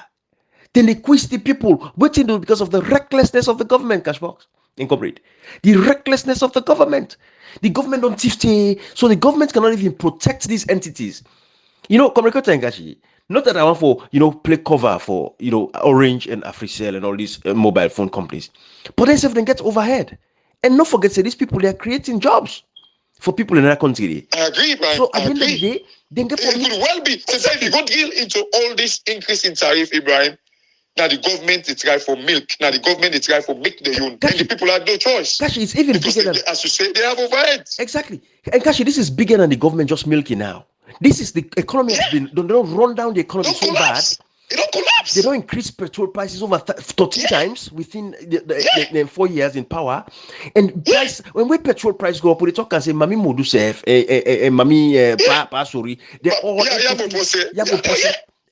Then they quiz the people waiting because of the recklessness of the government, Cashbox Incorporate. The recklessness of the government. The government don't tifty, so the government cannot even protect these entities. You know, Comrade and Kashi. Not that I want for, play cover for, Orange and Africell and all these mobile phone companies. But then they get overhead. And not forget, these people, they are creating jobs for people in that country. I agree, man. So at the end of the day, they get it could well be. Since if you go deal into all this increase in tariff, Ibrahim, now the government is trying for milk. Now the government is trying for milk the own. And the people have no choice. Kashi, it's even bigger than... As you say, they have overheads. Exactly. And Kashi, this is bigger than the government just milking now. This is the economy has been. They don't run down the economy so bad. They don't collapse. They don't increase petrol prices over 13 times within the 4 years in power. And price when petrol price go up, we talk and say, "Mami modu sef, mami pa sorry." They're all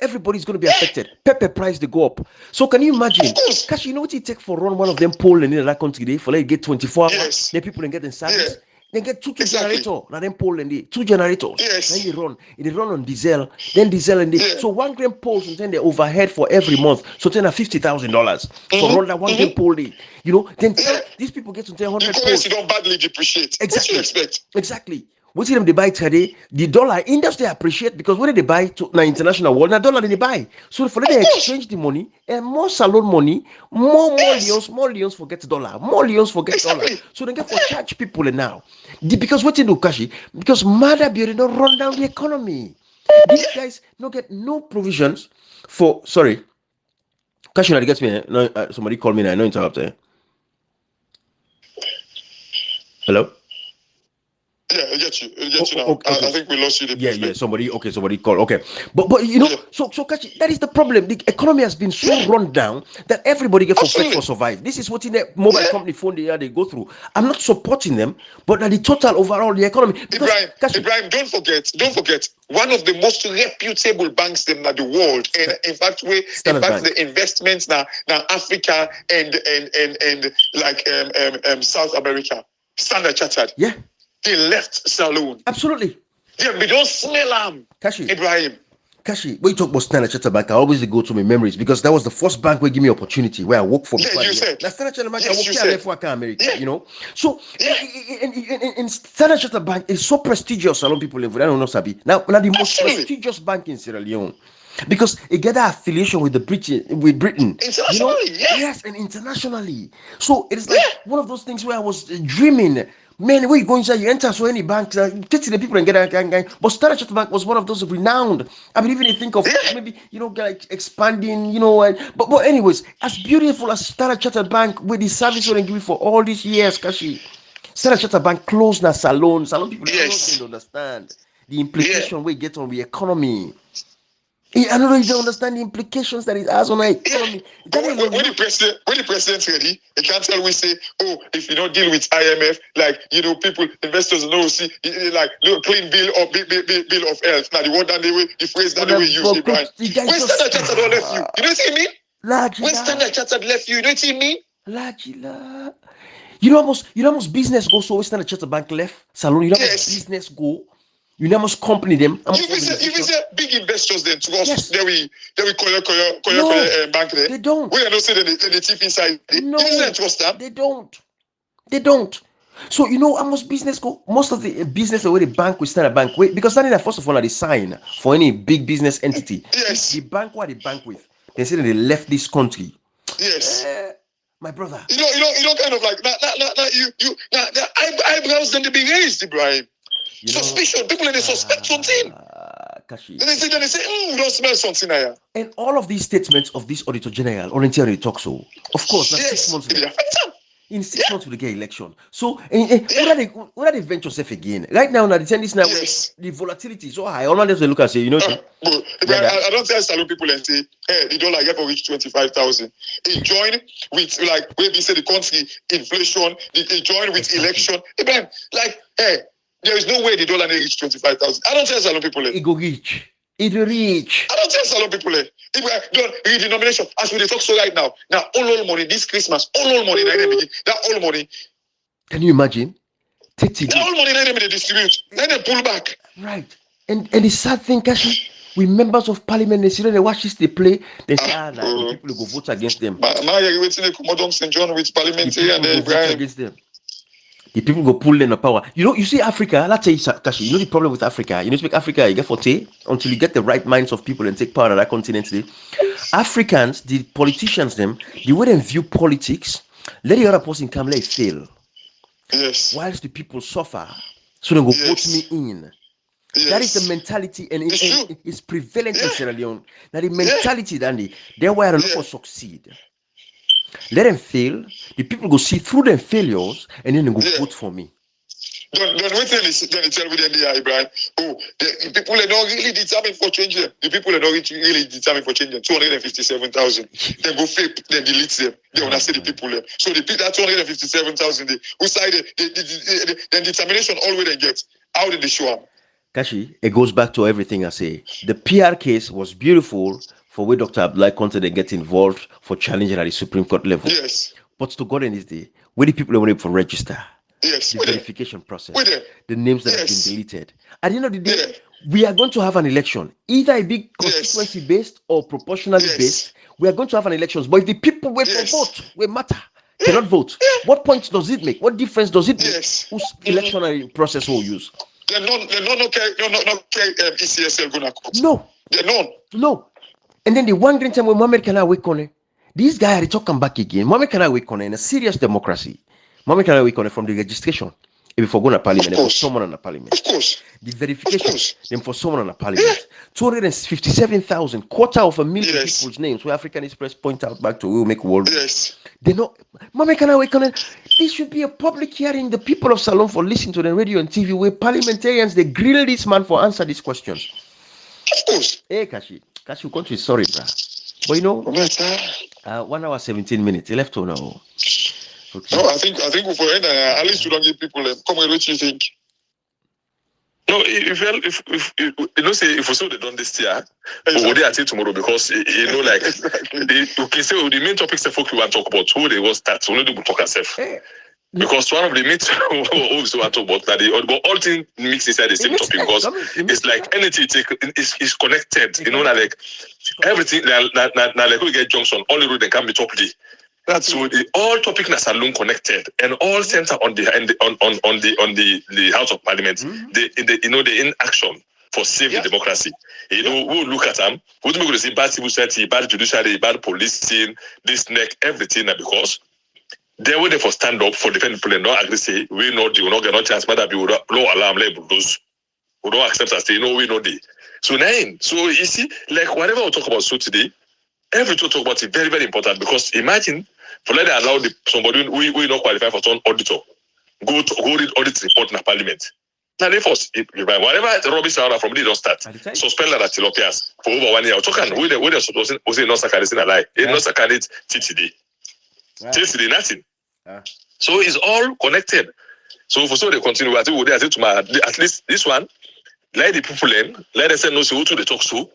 everybody's going to be affected. Pepper price they go up. So can you imagine? Cash, you know what it take for run one of them poll in that country today for like get 24 hours? Then people can get in service. They get two generators. Now then pole and the 2 generators. Then they run on diesel. Then diesel and so 1 gram poles and then they overhead for every month. So then $50,000 for run that 1 gram pole. Then these people get to 100 poles. You don't badly depreciate. Exactly. What you expect? Exactly. What see them they buy today? The dollar industry appreciate because when they buy to na international world, na dollar they buy. So for them they exchange the money and more salon money, more leons forget dollar, more leons forget dollar. So they get for charge people now. Because what they do, Kashi? Because mother beauty don't run down the economy. These guys don't get no provisions for. Sorry, Kashi, that gets me. No, somebody called me. I know interrupt. Hello. Yeah, I get you now. Okay. I think we lost you. Somebody called. Okay, but so Kachi, that is the problem. The economy has been so run down that everybody gets for survive. This is what in the mobile company phone they go through. I'm not supporting them, but the total overall the economy. Ibrahim, don't forget. One of the most reputable banks in the world, and in fact, the investments now Africa and like South America, Standard Chartered. Yeah. They left saloon. Absolutely. Yeah, we don't smell them. Kashi. Ibrahim. Kashi, when you talk about Standard Chartered Bank, I always go to my memories because that was the first bank where give me opportunity where I work for. Yeah, you said. Standard Chartered Bank, I work here for America, So, in Standard Chartered Bank, it's so prestigious. A lot of people live. I don't know, Sabi. Now the most prestigious bank in Sierra Leone. Because it get that affiliation with Britain. Internationally, Yes, and internationally. So it is like one of those things where I was dreaming. Man, where you go inside, you enter so any bank, take to the people and get a. But Standard Chartered Bank was one of those renowned. I mean, even if you think of maybe, like expanding, but anyways, as beautiful as Standard Chartered Bank with the service we give for all these years, Kashi. Standard Chartered Bank closed na salon. Salon people don't understand the implication we get on the economy. I don't know if they understand the implications that it has on our economy. When the president's ready, they can't tell we say, oh, if you don't deal with IMF, like people, investors know see like clean bill of health. Now the word that the phrase that they will use. When Standard Chartered don't left you, you know what I mean? When Standard Chartered left you, you know what I mean? You know almost business go so Standard Chartered Bank left salon. You know business go. You know almost company them. You visit big investors then to us. Yes. They will call bank there. They don't. We don't say the chief inside. No, you trust them. They don't. So almost business go. Most of the business the way the bank will Standard Bank because Standard first of all are the sign for any big business entity. Yes. The bank what they bank with. They say that they left this country. Yes. My brother. You know, kind of like the eyebrows then they be raised, Ibrahim. Suspicion. People they suspect something. Kashi. Then they say, we don't smell something here. And all of these statements of this Auditor General, Orienteer they talk so. Of course, that's 6 months later. In 6 months we get election. So what are they venture safe again? Right now, they send this now the volatility is so high. All of them look and say, I don't tell salon people and say, hey, the dollar get for reach 25,000. They join with like where we say the country inflation, they join with election. Like, hey, there is no way the dollar reach 25,000. I don't tell salon people. It go reach. It will reach. I don't tell salon people. Don't read denomination as we talk so right now. Now all money this Christmas, all money that all money. Can you imagine? That all money they distribute. Then they pull back. Right. And the sad thing, Kashi, we members of parliament, they watch this, they play, they say, the people go vote against them. You're waiting to come St. John with parliamentarian and vote against them. The people go pull in the power. You see Africa, let's say Kashi, the problem with Africa, speak Africa, you get 40 until you get the right minds of people and take power on that continent. Africans, the politicians, the way they view politics, let the other person come, let it fail. Yes. Whilst the people suffer, so they go vote me in. Yes. That is the mentality, and it's prevalent in Sierra Leone. Now the mentality, Dandy, they're why I don't know for succeed. Let them fail. The people go see through their failures, and then they go vote for me. Don't wait till they tell me then they are Ibrahim. Oh, the people are not really determined for changing them. The people are not really determined for changing them. 257,000. Then go fake, then delete them. They want to say the people there. So the people that 257,000, who side the determination always they get. How did they show up? Kashi, it goes back to everything I say. The PR case was beautiful for where Dr. Abdullahi Conte they get involved for challenging at the Supreme Court level. Yes. But to God in this day, where the people are waiting for register. Yes. The verification process. The names that have been deleted. At the end of the day, we are going to have an election. Either a big constituency based or proportionally based. We are going to have an election. But if the people wait for vote, we matter. Cannot vote. What point does it make? What difference does it make? Whose electionary process will use? They're not ECSL gonna come. No. They're not. No. And then the one green time when Mohammed Kana wake on it, these guys are talking back again. Mohammed Kana wake on it in a serious democracy. Mohammed Kana wake on it from the registration. If for going to parliament, for someone on the parliament. Of course. The verification, then for someone on the parliament. 257,000, 250,000 people's names. Where African Express point out back to we will make world. Yes. They know. Mohammed Kana wake on it. This should be a public hearing. The people of Salon for listening to the radio and TV where parliamentarians they grill this man for answer these questions. Of course. Hey Kashi country is sorry, bruh. But 1 hour 17 minutes. He left on now. Okay. No, I think we for end at least you don't give people come with what you think. No, if we saw they done this year, we will at it tomorrow because like okay, so the main topics the folk we want to talk about who they will start, so we don't talk ourselves. Because one of the main we want to talk about that but all things mix inside the same topic because it's like anything is connected. Like everything like we get junction, all the road they can be talked. That's so the all topic na salon connected and all center on the House of Parliament. The inaction for saving democracy. We'll look at them. We're going to see bad civil society, bad judiciary, bad policing, this neck, everything because they will therefore stand up for defend people and not agree say we know the we not get no chance, matter be no alarm label those who don't accept us, they know we know the. So nine. So you see, like whatever we talk about so today, everything we talk about is very, very important because imagine for let allow somebody we not qualify for some auditor go read audit report in the parliament. Now therefore, whatever rubbish around from they don't start. Suspend that at Tilopias for over 1 year. Talking with the supposed to say no saccharine a lie. It no saccharine TTD. TTD nothing. So it's all connected. So for so they continue, I think to my at least this one. Let the people learn. Let them say no. So who to the talk to?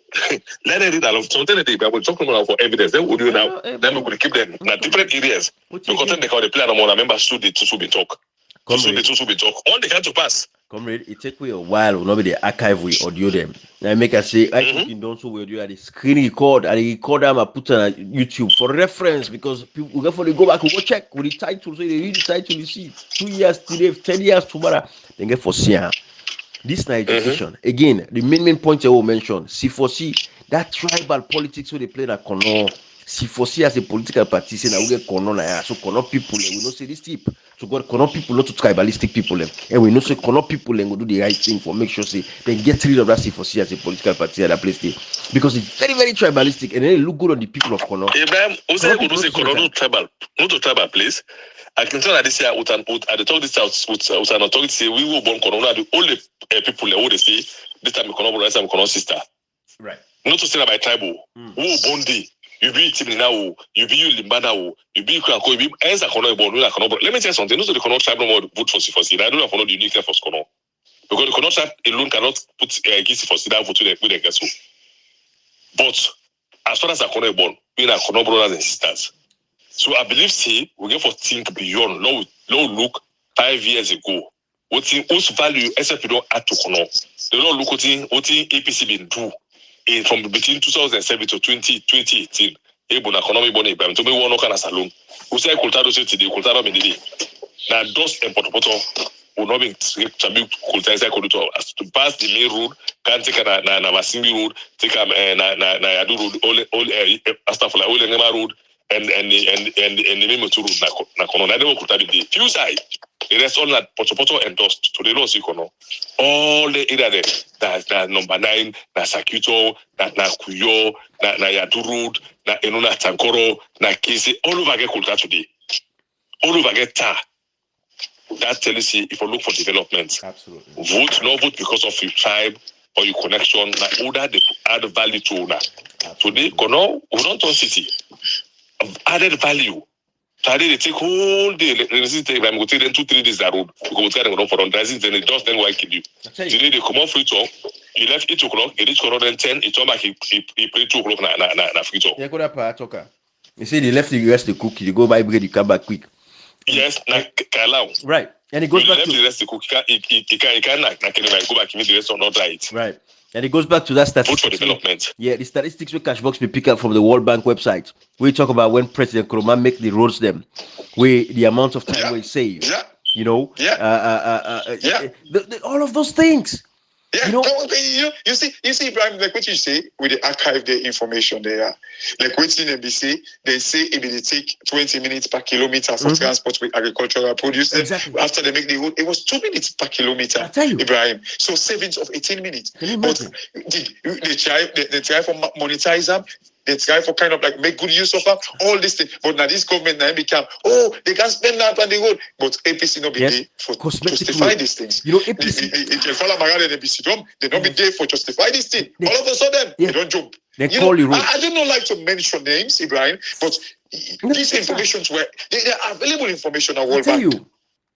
Let them read a lot of something that they will talk about for evidence. Then we do now. Then we could keep them in different areas. Because they call the plan among members to the to be talk. So the to be talk. On the can to pass. Comrade, it take me a while. Not be the archive we audio them. I make us say I think in don't so we do the screen record. I record them. I put on YouTube for reference because people go go back and go check with the title. So they read the title. You see 2 years today, 10 years tomorrow. Then get for seeing. This Nigerian again, the main point I will mention, C4C, that tribal politics where they play that Kono, C4C as a political party, saying I will get Kono na so Kono people, we know say this tip. So God Kono people not to tribalistic people, and we know say Kono people will do the right thing for make sure say they get rid of that C4C as a political party at that place there. Because it's very, very tribalistic and then it look good on the people of Kono. Abraham, also Kono not to tribal place. I can tell that this year, at the talk this out with an authority say we will born Corona, the only people who they say this time Corona brother, this time Corona sister. Right. Not to say about tribal. Who born day? You be Timmy now, you be you Limbana, you be Kranko, you be Enza Corona born, you are Corona. Let me tell you something. Not the Corona tribe no more vote for C4C. I don't know the uniqueness for Corona. Because the Corona tribe alone cannot put give C4C down for to the guess who. But as far as a Corona born, we are Corona brothers and sisters. So I believe say we get for think beyond. Now look 5 years ago. What value SFP don't add to Kono. They don't look what APC been do in from between 2007 to 2018. Ebo na Kono me bone ibam. To me one no kana salon. We say kultado say today kultado me dey. Na those important will not be to to pass the main road. Can't take na Masimbi road. Take na Yadu road. All Astafula all Ngema road. And the memo to road na Kono. Na dem okuta be few side. The rest all that Pocho endorsed to the law Kono. All the area there. That number 9, na Sakuto, na Kuyo, na Yadu road, na Enuna Tankoro, na Kese. All over get kulta today. All over get tar. That tells you if you look for development. Absolutely. Not vote because of your tribe or your connection. Na order they add value to una. Today, Kono, we don't turn city. Added value. Today they take whole day. I'm going to take them 2-3 days that road. Because we're going for on driving. Then just then why kill you. Today they come on free talk. He left 8 o'clock. He reached Kono then 10. He told back he played 2 o'clock na free talk. Yeah, go that part talker. You say they left the US to cook. You go buy bread. You come back quick. Yes, na Kalau. Right, and it goes back to to the rest. He can go back. He made the rest or not right. Right. And it goes back to that statistics. Vote for development. Yeah, the statistics we Cashbox we pick up from the World Bank website. We talk about when President Nkrumah make the roads them, where the amount of time we save. Yeah. You know. Yeah. All of those things. Yeah, you know, you see, Ibrahim, like what you say with the archive the information there. Like what's in NBC, they say it will take 20 minutes per kilometer for transport with agricultural produce. Exactly. After they make the road, it was 2 minutes per kilometer. I tell you, Ibrahim. So savings of 18 minutes. Can you imagine? But they try for monetize them. They try for kind of like make good use of them, all these things. But now this government now become, they can spend that on the road. But APC not be there for justify these things. You know, APC. They follow Marad and APC drum. They not be there for justify this thing. All of a sudden, they don't jump. They call you. I do not like to mention names, Ibrahim, but these informations were they are available information at World Bank.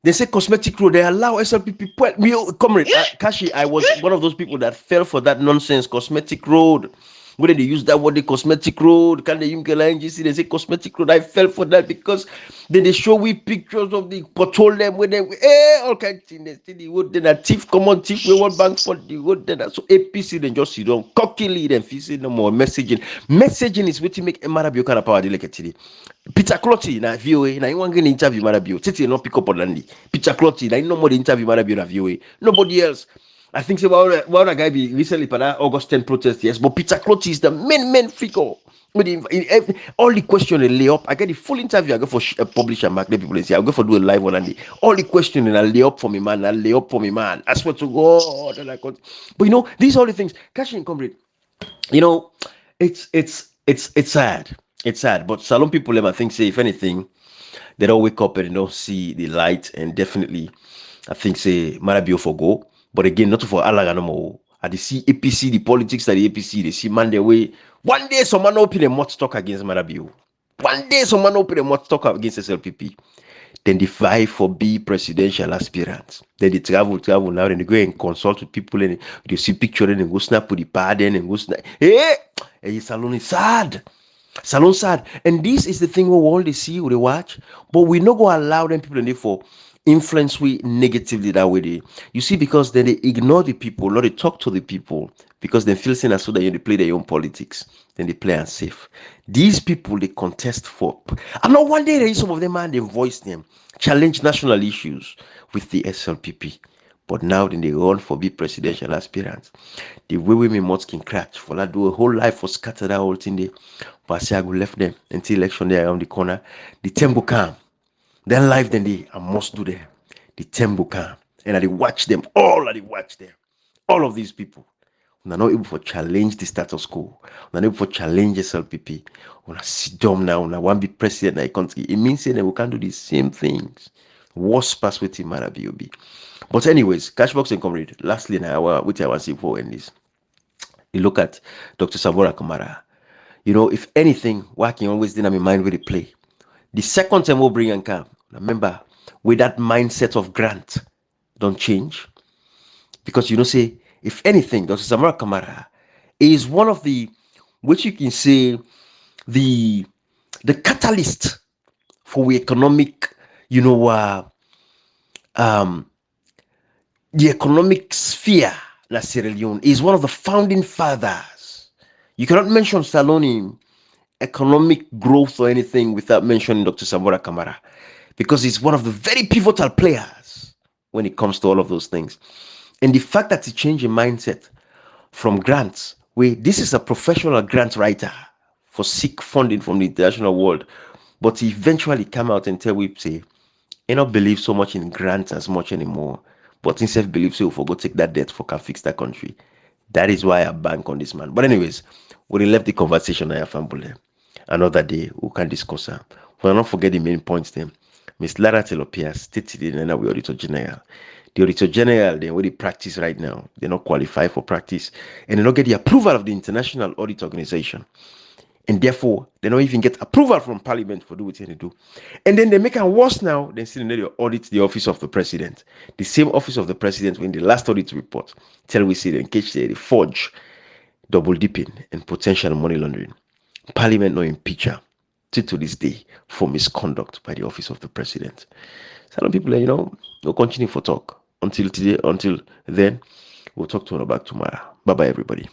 They say cosmetic road. They allow SLPP. Comrade, Kashi, I was one of those people that fell for that nonsense. Cosmetic road. When they use that word, the cosmetic road, can they use NGC? They say cosmetic road. I fell for that because then they show we pictures of the petroleum when they all kinds of things. They say the road, then a thief, common thief, we World Bank for the road. Then so APC then just sit down, cockily then feel no more messaging. Messaging is what to make Marabio kind of power today. Peter Clotty na VOA na one going interview Marabio. Titi no pick up on Landy. Peter Clotty na no more the interview Marabio na VOA. Nobody else. I think so. One guy be recently for that August 10 protest, yes. But Peter Clotty is the main figure All the question they lay up, I get the full interview. I go for publish and back. The people they say I go for do a live one and all the questioning I lay up for me, man. I lay up for me, man. I swear to God. And but these are all the things. Catching comrade. You know, it's sad. It's sad. But Salon people, I think, say if anything, they don't wake up and they don't see the light. And definitely, I think say Marabio for go. But again, not for Allah no more. I see APC, the politics of the APC, they see man their way. One day someone open a mouth talk against Marabio. One day someone open a mouth talk against SLPP. Then they vie for be presidential aspirants. Then they travel now, then they go and consult with people and they see picture and they go snap with the pad and go snap. Hey, Salon is sad. Salon sad. And this is the thing we all they see, we watch, but we not go allow them people in there for influence we negatively that way. You see, because then they ignore the people, not they talk to the people, because they feel seen as so that they play their own politics, then they play unsafe. These people they contest for. I know one day there is some of them and they voice them, challenge national issues with the SLPP. But now then they run for big presidential aspirants. The way women must can crash for that do a whole life for scatter that whole thing there. But I say I go left them until election day around the corner. The tempo calm. Then life then they I must do them. The tempo calm. And I watch them. All All of these people. We're not able to challenge the status quo. We're not able to challenge SLPP. We're not sit down now. We're one be president in the country. It means that we can't do the same things. Worst pass with him, Marabi. But anyways, Cashbox and comrade. Lastly, now which I want to see for in this. You look at Dr. Samora Kamara. If anything, working always in my mind with the play. The second time we'll bring and come. Remember, with that mindset of grant, don't change. Because say, if anything, Dr. Samora Kamara is one of the, which you can say, the catalyst for economic, the economic sphere in Sierra Leone is one of the founding fathers. You cannot mention Saloni economic growth or anything without mentioning Dr. Samora Kamara, because he's one of the very pivotal players when it comes to all of those things. And the fact that he changed your mindset from grants, where this is a professional grant writer for seek funding from the international world, but he eventually come out and tell we say, I don't believe so much in grants as much anymore, but himself believes so for go take that debt for can fix that country. That is why I bank on this man. But anyways, we left the conversation I have family. Another day we can discuss her. We'll not forget the main points then. Miss Lara Telopia stated in the Auditor General. The Auditor General, they already practice right now. They're not qualified for practice and they don't get the approval of the International Audit Organization. And therefore, they don't even get approval from Parliament for do what they do. And then they make it worse now, then still they audit the office of the President. The same office of the President, when the last audit report tell we see in case they forge, double dipping, and potential money laundering. Parliament no impeach her till to this day for misconduct by the office of the President. Some people, we'll continue for talk until today. Until then, we'll talk to her back tomorrow. Bye bye, everybody.